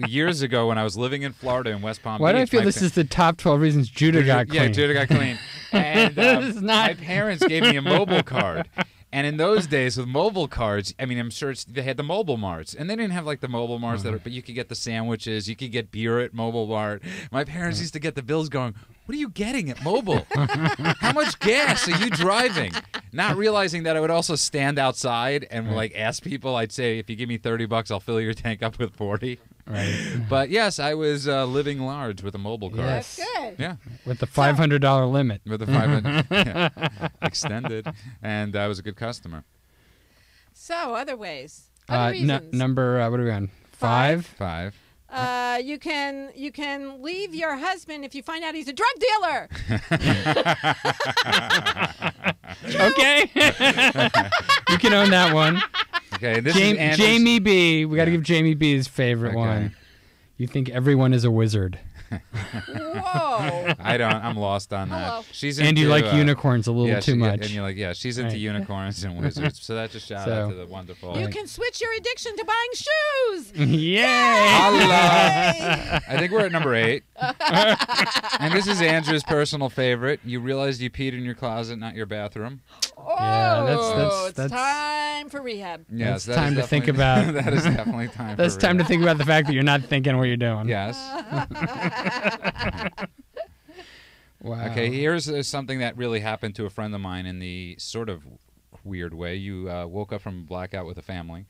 years ago, when I was living in Florida in West Palm Why do I Beach, feel my this is the top 12 reasons Judah got clean? Yeah, Judah got clean. And This is not- my parents gave me a mobile card. And in those days, with mobile cards, I mean, I'm sure they had the mobile marts. And they didn't have like the mobile marts, but you could get the sandwiches. You could get beer at Mobile Mart. My parents used to get the bills going, what are you getting at Mobile? How much gas are you driving? Not realizing that I would also stand outside and like ask people. I'd say, if you give me $30, I'll fill your tank up with 40. Right. But yes, I was living large with a mobile card. Yes. That's good. Yeah. With the $500 limit. With a 500 extended, and I was a good customer. So other ways. Other reasons. Number, what are we on? 5? 5. You can leave your husband if you find out he's a drug dealer. Okay. You can own that one. Okay, this is Andrew's. Jamie B. We got to give Jamie B his favorite Okay. one. You think everyone is a wizard. Whoa. I don't. I'm lost on Hello. that. She's And you into, like unicorns a little yeah, too much. And you're like, yeah, she's into Right. unicorns and wizards. So that's a shout out to the wonderful. You can switch your addiction to buying shoes. Yay! Allah. I think we're at number 8. And this is Andrew's personal favorite. You realized you peed in your closet, not your bathroom. Oh, Yeah, it's time for rehab. Yes, That's that is time to think definitely- about. That is definitely time. That's for time to rehab. think about the fact that you're not thinking what you're doing. Yes. Wow. Okay, here's something that really happened to a friend of mine in the sort of weird way. You woke up from a blackout with a family.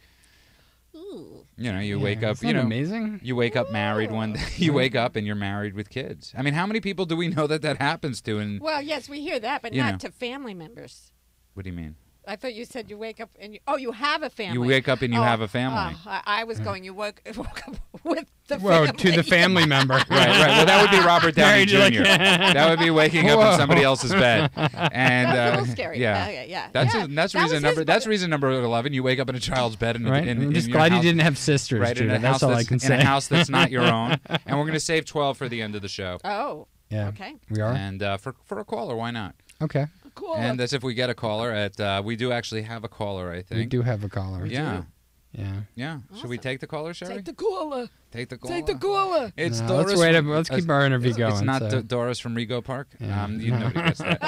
Ooh. You wake up, Isn't that amazing? You wake up married one day. You wake up and you're married with kids. I mean, how many people do we know that happens to? And Well, yes, we hear that, but You not know. to family members. what do you mean? I thought you said you wake up and you have a family. You wake up and you have a family. I was going. You woke up with the Whoa, family. to the family member. Right. Well, that would be Robert Downey Married, you're Jr. like- That would be waking up in Whoa. somebody else's bed. And That's a little scary. Yeah. Yeah. That's Yeah. that's That was reason his number. That's book. reason number 11. You wake up in a child's bed in, Right? in, I'm in just your glad house, you didn't have sisters, right, in Judah. a That's house all I that's- can say. in a house that's not your own. And we're going to save 12 for the end of the show. Oh. Yeah. Okay. We are? And for a caller, why not? Okay. Cool. And that's if we get a caller. We do actually have a caller, I think. We do have a caller. Yeah. Yeah. Yeah. Should we take the caller, Sherri? Take the caller. Take the caller. Take the caller. It's No, Doris. let's keep our interview going. It's not so. Doris from Rego Park. Yeah. Nobody gets that.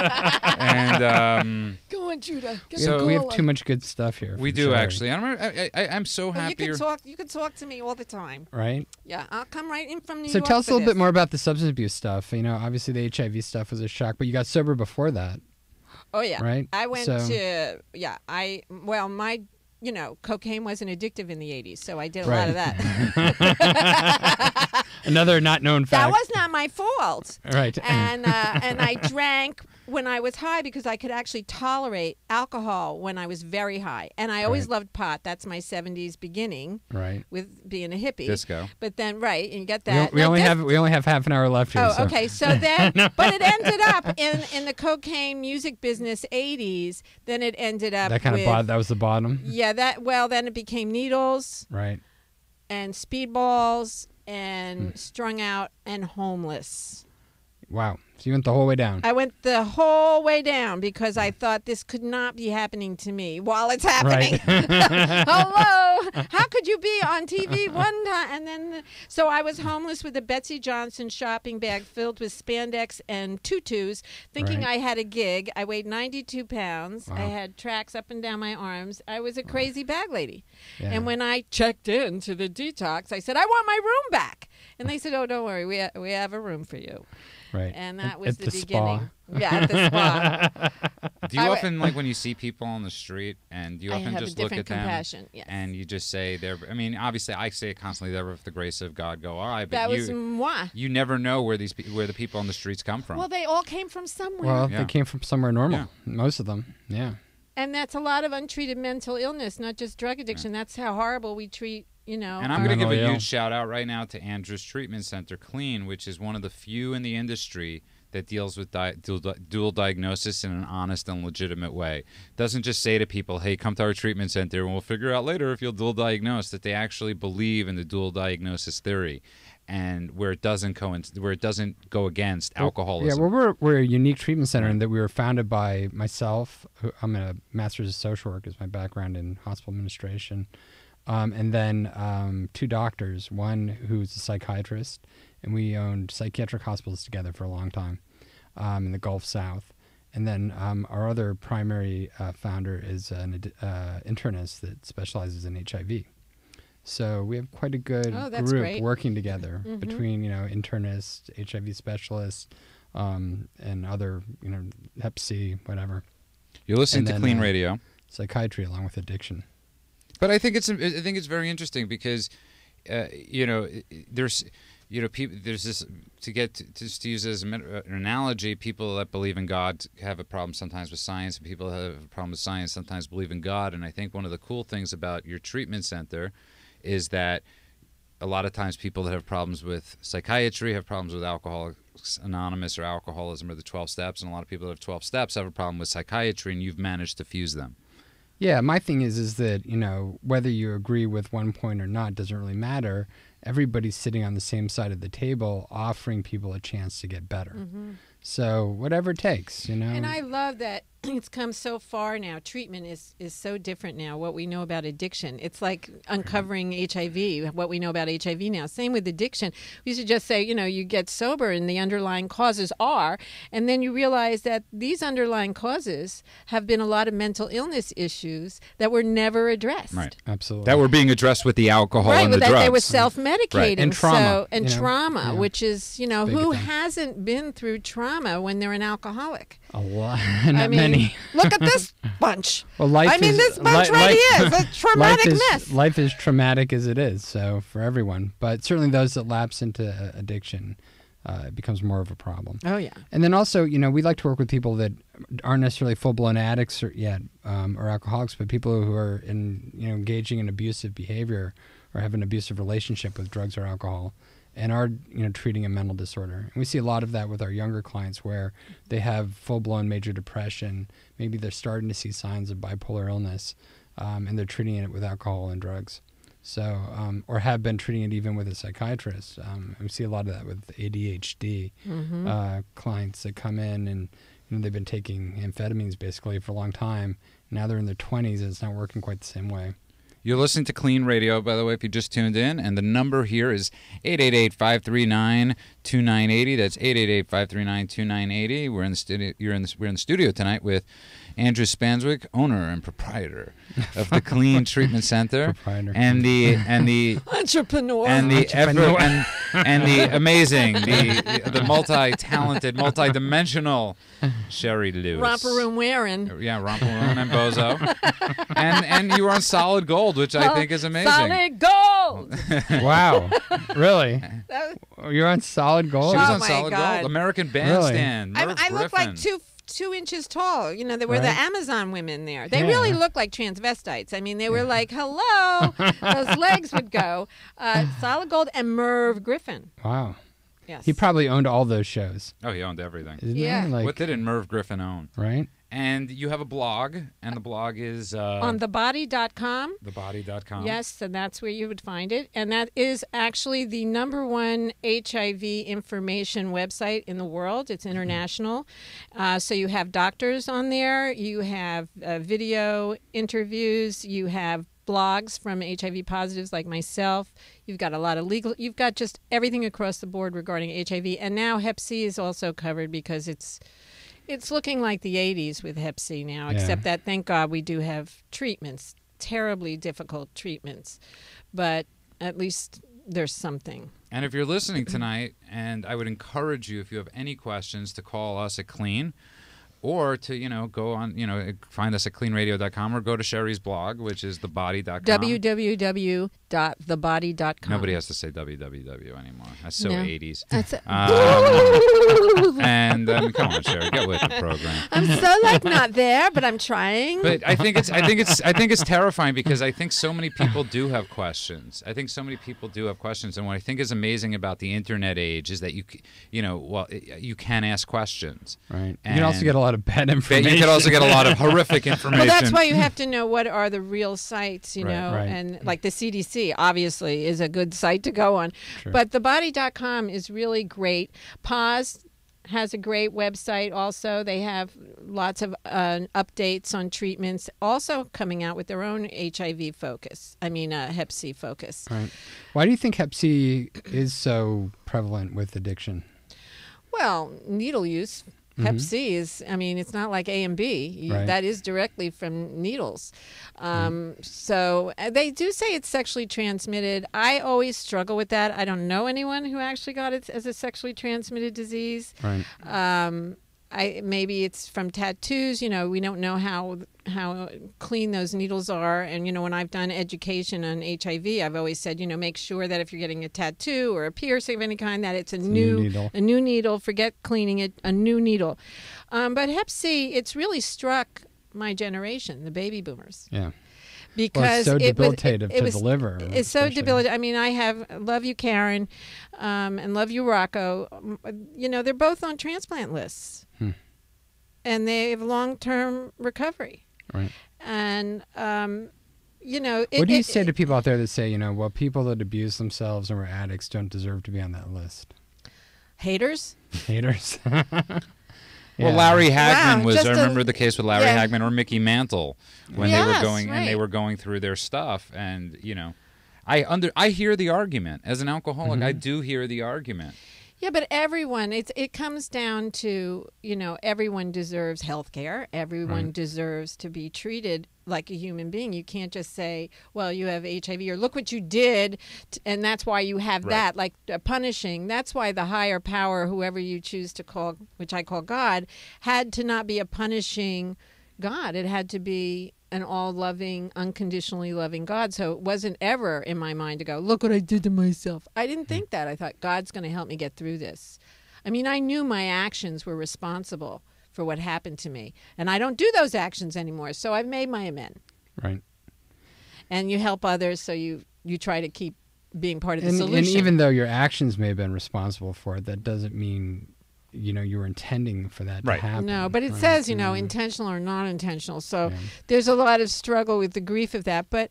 And Go on, Judah. Get So- the we caller. have too much good stuff here. we for do sure. actually. I'm so Oh, happy. you can talk to me all the time. Right? Yeah, I'll come right in from New So York. tell us a for little bit this. more about the substance abuse stuff. Obviously the HIV stuff was a shock, but you got sober before that, Oh yeah. right? I went So- to my cocaine wasn't addictive in the 80s, so I did a lot of that. Another not known That fact. was not my fault. Right. And I drank when I was high because I could actually tolerate alcohol when I was very high. And I always loved pot. That's my 70s beginning. Right. With being a hippie. Disco. But then, right, and you get that. We only have half an hour left here. Oh, okay. So then, but it ended up in the cocaine music business 80s. Then it ended up that was the bottom. Yeah, then it became needles. Right. And speedballs and strung out and homeless. Wow. So you went the whole way down. I went the whole way down because I thought this could not be happening to me while it's happening. Right. Hello. How could you be on TV one time? And then, so I was homeless with a Betsy Johnson shopping bag filled with spandex and tutus, thinking I had a gig. I weighed 92 pounds. Wow. I had tracks up and down my arms. I was a crazy bag lady. Yeah. And when I checked in to the detox, I said, I want my room back. And they said, oh, don't worry. We have a room for you. Right. And that was at the Spa. beginning. Yeah, at the spa. Do you often, like, when you see people on the street, and you often just look at them compassion, yes. and you just say, obviously I say it constantly, they're with the grace of God go, all right, but that was moi. You never know where the people on the streets come from. Well, they all came from somewhere. Well, they came from somewhere normal. Yeah. Most of them, yeah. And that's a lot of untreated mental illness, not just drug addiction. Yeah. That's how horrible we treat, And I'm going to give a huge shout out right now to Andrew's Treatment Center, KLEAN, which is one of the few in the industry that deals with dual diagnosis in an honest and legitimate way. Doesn't just say to people, hey, come to our treatment center and we'll figure out later if you'll dual diagnose, that they actually believe in the dual diagnosis theory, and where it doesn't go against alcoholism. Yeah, well, we're a unique treatment center in that we were founded by myself. I'm a master's of social work is my background in hospital administration. And then 2 doctors, one who's a psychiatrist, and we owned psychiatric hospitals together for a long time in the Gulf South. And then our other primary founder is an internist that specializes in HIV. So we have quite a good group working together between, internists, HIV specialists, and other, Hep C, whatever. You're listening to KLEAN Radio. Psychiatry along with addiction. But I think it's very interesting because, there's this to use as an analogy. People that believe in God have a problem sometimes with science, and people that have a problem with science sometimes believe in God. And I think one of the cool things about your treatment center is that a lot of times people that have problems with psychiatry have problems with Alcoholics Anonymous or alcoholism or the 12 steps, and a lot of people that have 12 steps have a problem with psychiatry, and you've managed to fuse them. Yeah, my thing is that, whether you agree with one point or not doesn't really matter. Everybody's sitting on the same side of the table offering people a chance to get better. Mm-hmm. So whatever it takes, And I love that it's come so far now. Treatment is so different now, what we know about addiction. It's like uncovering HIV, what we know about HIV now. Same with addiction. We used to just say, you get sober and the underlying causes are, and then you realize that these underlying causes have been a lot of mental illness issues that were never addressed. Right. Absolutely. That were being addressed with the alcohol and the that drugs. They were self-medicating. Right. And trauma. Trauma, which is, who hasn't been through trauma when they're an alcoholic? A lot. Not many. Look at this bunch. Well, this bunch is a traumatic mess. Life is traumatic as it is, so for everyone. But certainly those that lapse into addiction, it becomes more of a problem. Oh, yeah. And then also, we like to work with people that aren't necessarily full-blown addicts or alcoholics, but people who are engaging in abusive behavior or have an abusive relationship with drugs or alcohol, and are treating a mental disorder. And we see a lot of that with our younger clients where they have full-blown major depression. Maybe they're starting to see signs of bipolar illness, and they're treating it with alcohol and drugs. So, or have been treating it even with a psychiatrist. We see a lot of that with ADHD clients that come in and they've been taking amphetamines basically for a long time. Now they're in their 20s and it's not working quite the same way. You're listening to KLEAN Radio, by the way, if you just tuned in, and the number here is 888-539-2980. That's 888-539-2980. We're in the studio. We're in the studio tonight with Andrew Spanswick, owner and proprietor of the KLEAN Treatment Center, and the entrepreneur, and the amazing, the multi-talented, multi-dimensional Sherri Lewis. Romper room wearing. Yeah, romper room and bozo, and you were on Solid Gold, which I think is amazing. Solid Gold. Wow, really? You're on Solid Gold. She was on Solid Gold. American Bandstand. Really? I look like two 2 inches tall. You know, they were the Right. Amazon women there. They Yeah. really looked like transvestites. I mean, they were like, hello. Those legs would go. Solid Gold and Merv Griffin. Wow. Yes. He probably owned all those shows. Oh, he owned everything. Didn't Yeah. He? Like, What didn't Merv Griffin own? right? And you have a blog, and the blog is on thebody.com. thebody.com. Yes, and that's where you would find it. And that is actually the #1 HIV information website in the world. It's international. So you have doctors on there. You have video interviews. You have blogs from HIV positives like myself. You've got a lot of legal. You've got just everything across the board regarding HIV. And now Hep C is also covered because it's looking like the 80s with Hep C now, Yeah. except that, thank God, we do have treatments, terribly difficult treatments, but at least there's something. And if you're listening tonight, and I would encourage you, if you have any questions, to call us at Klean, or to, go on, find us at KLEANradio.com, or go to Sherri's blog, which is thebody.com. www.thebody.com. Nobody has to say www anymore. That's so No. 80s. That's And come on, Sherri, get with the program. I'm so not there, but I'm trying. But I think it's terrifying because I think so many people do have questions. And what I think is amazing about the internet age is that you can ask questions. Right. You can also get a lot of bad information. You could also get a lot of horrific information. Well, that's why you have to know what are the real sites, Right. and like the CDC obviously is a good site to go on. Sure. But thebody.com is really great. Pause has a great website also. They have lots of updates on treatments, also coming out with their own HIV focus. Hep C focus. Right. Why do you think Hep C is so prevalent with addiction? Well, needle use. Hep C is, it's not like A and B. Right. That is directly from needles. So they do say it's sexually transmitted. I always struggle with that. I don't know anyone who actually got it as a sexually transmitted disease. Right. Maybe it's from tattoos. We don't know how clean those needles are. And, when I've done education on HIV, I've always said, make sure that if you're getting a tattoo or a piercing of any kind, that it's a new needle. Forget cleaning it, a new needle. But Hep C, it's really struck my generation, the baby boomers. Yeah. Because it's so debilitative to the liver. It's so debilitative. I have Love You, Karen, and Love You, Rocco. They're both on transplant lists. And they have long-term recovery. Right. And, what do you say to people out there that say, people that abuse themselves and were addicts don't deserve to be on that list? Haters? Haters. Well, Larry Hagman Wow, was. just I remember the case with Larry yeah. Hagman or Mickey Mantle when Yes, they were going right. and they were going through their stuff, and I hear the argument as an alcoholic. I do hear the argument. Yeah, but everyone, it comes down to, everyone deserves health care. Everyone deserves to be treated like a human being. You can't just say, well, you have HIV or look what you did, and that's why you have that, like punishing. That's why the higher power, whoever you choose to call, which I call God, had to not be a punishing God. It had to be an all-loving, unconditionally loving God. So it wasn't ever in my mind to go, look what I did to myself. I didn't think that. I thought, God's going to help me get through this. I knew my actions were responsible for what happened to me. And I don't do those actions anymore. So I've made my amend. Right. And you help others, so you try to keep being part of the solution. And even though your actions may have been responsible for it, that doesn't mean you were intending for that to happen. No, but it says, intentional or non-intentional. So there's a lot of struggle with the grief of that. But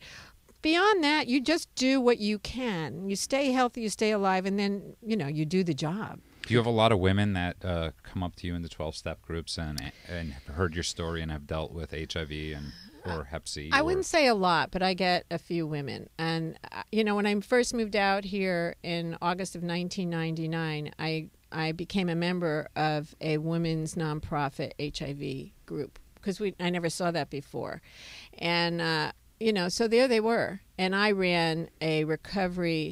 beyond that, you just do what you can. You stay healthy, you stay alive, and then, you do the job. Do you have a lot of women that come up to you in the 12-step groups and have heard your story and have dealt with HIV or Hep C? I wouldn't say a lot, but I get a few women. And, when I first moved out here in August of 1999, I became a member of a women's nonprofit HIV group because I never saw that before. And, so there they were. And I ran a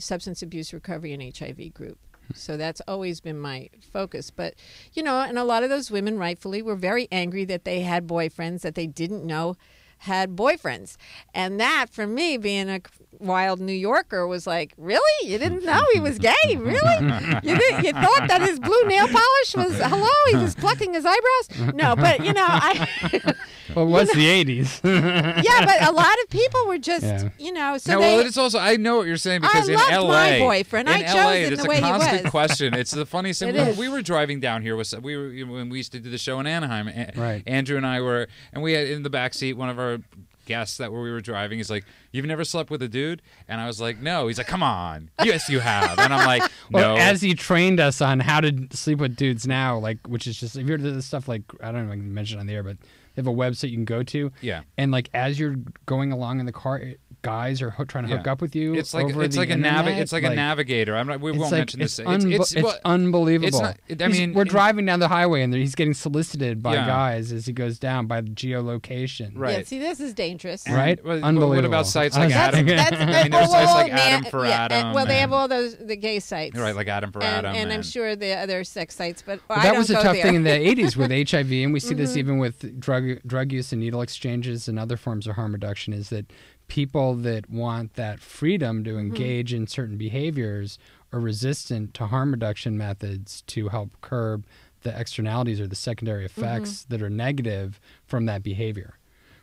substance abuse recovery and HIV group. So that's always been my focus. But, and a lot of those women rightfully were very angry that they had boyfriends that they didn't know had boyfriends. And that, for me, being a wild New Yorker, was like, really? You didn't know he was gay? Really? You thought that his blue nail polish was, hello, he was plucking his eyebrows? No, but, Well, it was the 80s. Yeah, but a lot of people were just, so well, it's also, I know what you're saying, because in loved LA, my boyfriend. I chose LA, him it's the way a he constant was. question. It's the funniest thing. It is. We were driving down here when we used to do the show in Anaheim. Right. Andrew and I were, and we had in the back seat one of our guests that we were driving. He's like, "You've never slept with a dude?" And I was like, "No." He's like, "Come on, yes, you have." And I'm like, "No." Well, as he trained us on how to sleep with dudes now, like, which is just, if you're this stuff, like, I don't know if I can mention it on the air, but they have a website you can go to. Yeah. And like, as you're going along in the car, guys are trying to hook up with you. It's like over it's the like internet. a navigator. We won't mention this. It's unbelievable. It's not, we're driving down the highway and he's getting solicited by guys as he goes down by the geolocation. Right. Yeah, see, this is dangerous. Right? Unbelievable. What about sites like Adam? There's sites like Adam for Adam. Well, they have all the gay sites. Right, like Adam for Adam. And I'm sure the other sex sites, but that was a tough thing in the 80s with HIV, and we see this even with drug use and needle exchanges and other forms of harm reduction, is that people that want that freedom to engage in certain behaviors are resistant to harm reduction methods to help curb the externalities or the secondary effects that are negative from that behavior.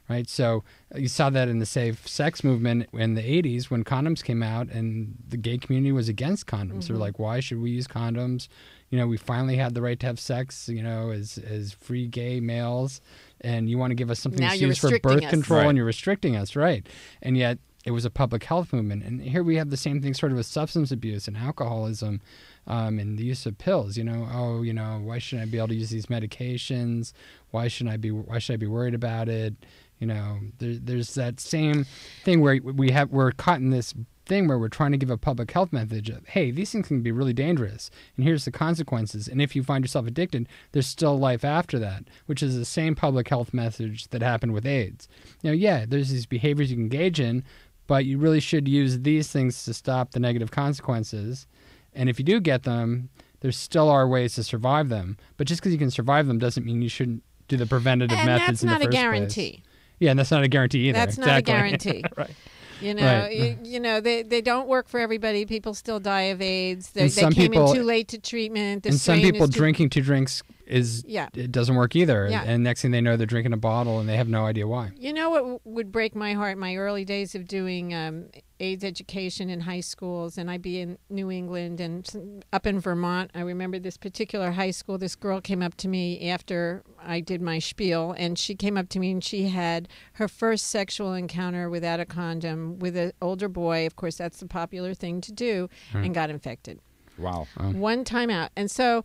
Right? So you saw that in the safe sex movement in the 80s when condoms came out and the gay community was against condoms. They're like, why should we use condoms? We finally had the right to have sex, as free gay males, and you want to give us something now to you're use for restricting birth us. control, Right. and you're restricting us, right? And yet it was a public health movement. And here we have the same thing sort of with substance abuse and alcoholism and the use of pills. Why shouldn't I be able to use these medications? Why should I be worried about it? There's that same thing where we're caught in this thing where we're trying to give a public health message of, hey, these things can be really dangerous, and here's the consequences. And if you find yourself addicted, there's still life after that, which is the same public health message that happened with AIDS. There's these behaviors you can engage in, but you really should use these things to stop the negative consequences. And if you do get them, there still are ways to survive them. But just because you can survive them doesn't mean you shouldn't do the preventative methods in the first place. And that's not a guarantee. Yeah, and that's not a guarantee either. That's not a guarantee. Right. They don't work for everybody. People still die of AIDS. They some came people- in too late to treatment. The And some strain people is too- drinking 2 drinks it doesn't work either. Yeah. And next thing they know, they're drinking a bottle and they have no idea why. You know what would break my heart? My early days of doing AIDS education in high schools, and I'd be in New England and up in Vermont. I remember this particular high school. This girl came up to me after I did my spiel, and she came up to me and she had her first sexual encounter without a condom with an older boy. Of course, that's the popular thing to do, and got infected. Wow. One time out. And so,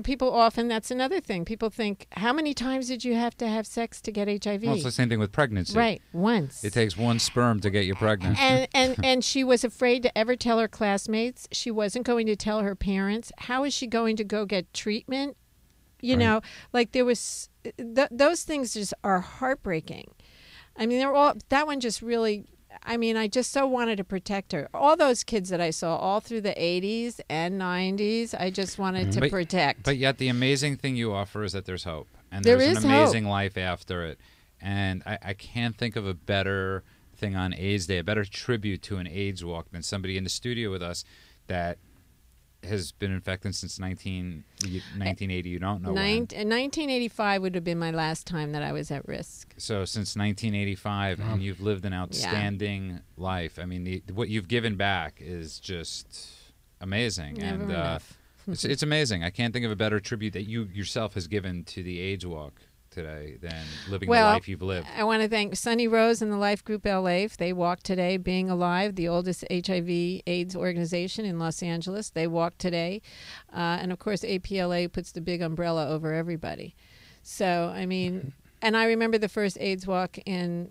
people often, that's another thing. People think, how many times did you have to have sex to get HIV? Well, it's the same thing with pregnancy. Right, once. It takes one sperm to get you pregnant. And she was afraid to ever tell her classmates. She wasn't going to tell her parents. How is she going to go get treatment? There was those things just are heartbreaking. I mean, that one just really. I just so wanted to protect her. All those kids that I saw all through the 80s and 90s, I just wanted to protect. But yet the amazing thing you offer is that there's hope. And There there's is an amazing life after it. And I can't think of a better thing on AIDS Day, a better tribute to an AIDS walk than somebody in the studio with us that has been infected since 1980. You don't know when. 1985 would have been my last time that I was at risk. So since 1985, and you've lived an outstanding life. I mean, what you've given back is just amazing. Never and enough. it's amazing. I can't think of a better tribute that you yourself has given to the AIDS walk today than living the life you've lived. I want to thank Sunny Rose and the Life Group LA. They walked today, Being Alive, the oldest HIV AIDS organization in Los Angeles. They walked today. And of course, APLA puts the big umbrella over everybody. So, and I remember the first AIDS walk in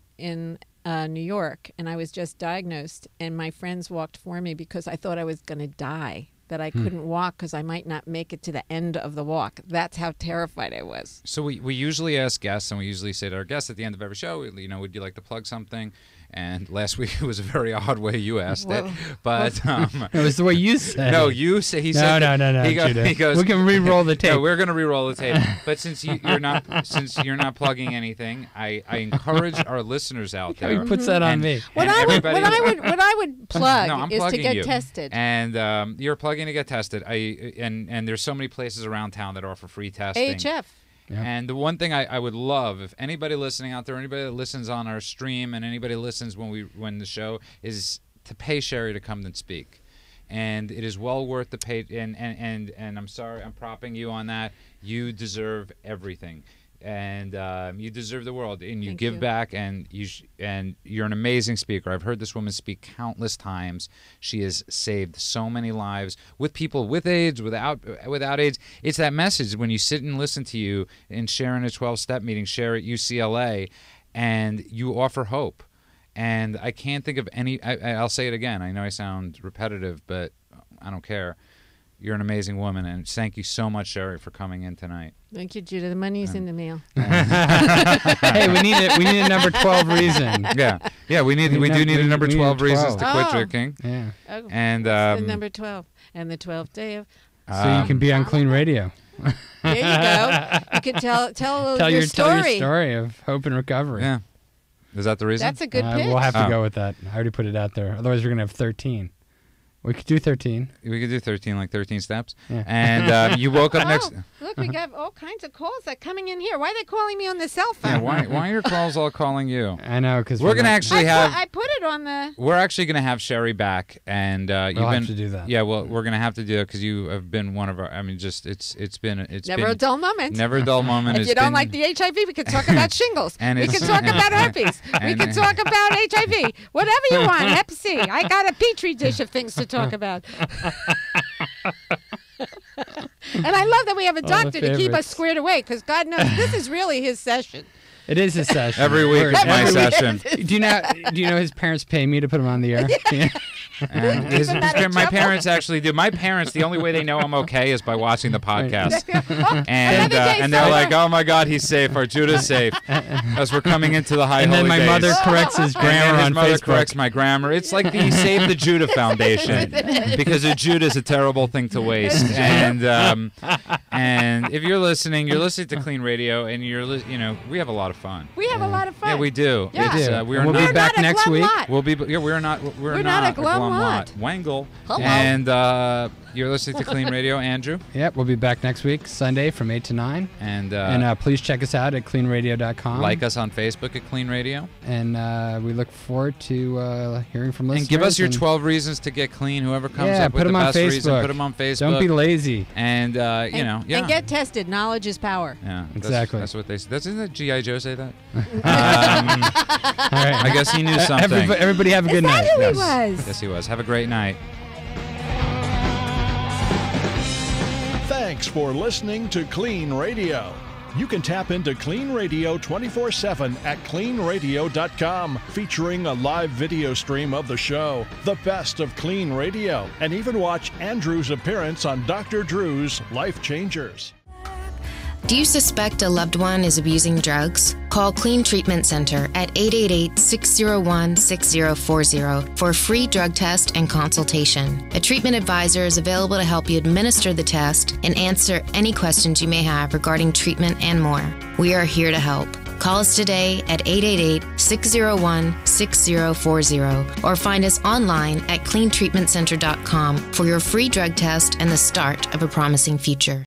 New York, and I was just diagnosed, and my friends walked for me because I thought I was going to die, that I couldn't walk because I might not make it to the end of the walk. That's how terrified I was. So we usually ask guests, and we usually say to our guests at the end of every show, would you like to plug something? And last week it was a very odd way you asked it, but it was the way you said. No, it. you say he said. No. He goes. We can re-roll the tape. No, we're going to re-roll the tape. But since you're not plugging anything, I encourage our listeners out there. He puts that on me. What I would plug is to get tested. And you're plugging to get tested. And there's so many places around town that offer free testing. AHF. Yeah. And the one thing I would love, if anybody listening out there, anybody that listens on our stream, and anybody listens when the show, is to pay Sherri to come and speak. And it is well worth the pay. And I'm sorry, I'm propping you on that. You deserve everything, and you deserve the world. And you give back, and you're an amazing speaker. I've heard this woman speak countless times. She has saved so many lives with people with AIDS, without AIDS. It's that message when you sit and listen to you and share in a 12-step meeting, share at UCLA, and you offer hope. And I can't think of any. I'll say it again. I know I sound repetitive, but I don't care. You're an amazing woman, and thank you so much, Sherri, for coming in tonight. Thank you, Judah. The money's in the mail. Hey, we need a number 12 reason. Yeah. We do need a number 12 reasons to quit drinking. Yeah. Oh, and the number 12 and the 12th day of. So you can be on Klean Radio. There you go. You can tell your story. Tell your story of hope and recovery. Yeah. Is that the reason? That's a good pitch. We'll have to go with that. I already put it out there. Otherwise, we're going to have 13. We could do 13. We could do 13, like 13 steps. Yeah. And you woke up next. Look, we got all kinds of calls that coming in here. Why are they calling me on the cell phone? Yeah, why are your calls all calling you? I know, because we're going to actually have. I put it on the. We're actually going to have Sherri back, and we'll have to do that. Yeah, well, we're going to have to do it because you have been one of our. I mean, just it's been never a dull moment. Never a dull moment. If you don't like the HIV, we can talk about shingles. We can talk about herpes. We can talk about HIV. Whatever you want. Hep C. I got a petri dish of things to talk about. And I love that we have a doctor to keep us squared away, because God knows this is really his session. It is his session. Every week is my session. Do you know his parents pay me to put him on the air? Yeah. And my parents actually do. My parents, the only way they know I'm okay is by watching the podcast. And they're like, oh my God, he's safe. Our Judah's safe. As we're coming into the high holy days. And then my mother days. corrects his grammar on Facebook. His mother corrects my grammar. It's like the Save the Judah Foundation, because a Judah is a terrible thing to waste. And if you're listening to Klean Radio, and we have a lot of fun. We have a lot of fun. Yeah, we do. Yeah. We'll be back next week. We're not a glum lot. Wangle. Hello. And you're listening to Klean Radio, Andrew. Yep, we'll be back next week, Sunday from 8 to 9. And please check us out at KleanRadio.com. Like us on Facebook at Klean Radio. And we look forward to hearing from listeners. And give us your 12 reasons to get clean. Whoever comes up with the best reason, put them on Facebook. Don't be lazy. And and get tested. Knowledge is power. Yeah, exactly. That's what they say. Doesn't G.I. Joe say that? All right. I guess he knew something. Everybody have a good night. Is that who he was? Yes, he was. Have a great night. Thanks for listening to Klean Radio. You can tap into Klean Radio 24/7 at KleanRadio.com, featuring a live video stream of the show, the best of Klean Radio, and even watch Andrew's appearance on Dr. Drew's Life Changers. Do you suspect a loved one is abusing drugs? Call Klean Treatment Center at 888-601-6040 for a free drug test and consultation. A treatment advisor is available to help you administer the test and answer any questions you may have regarding treatment and more. We are here to help. Call us today at 888-601-6040 or find us online at cleantreatmentcenter.com for your free drug test and the start of a promising future.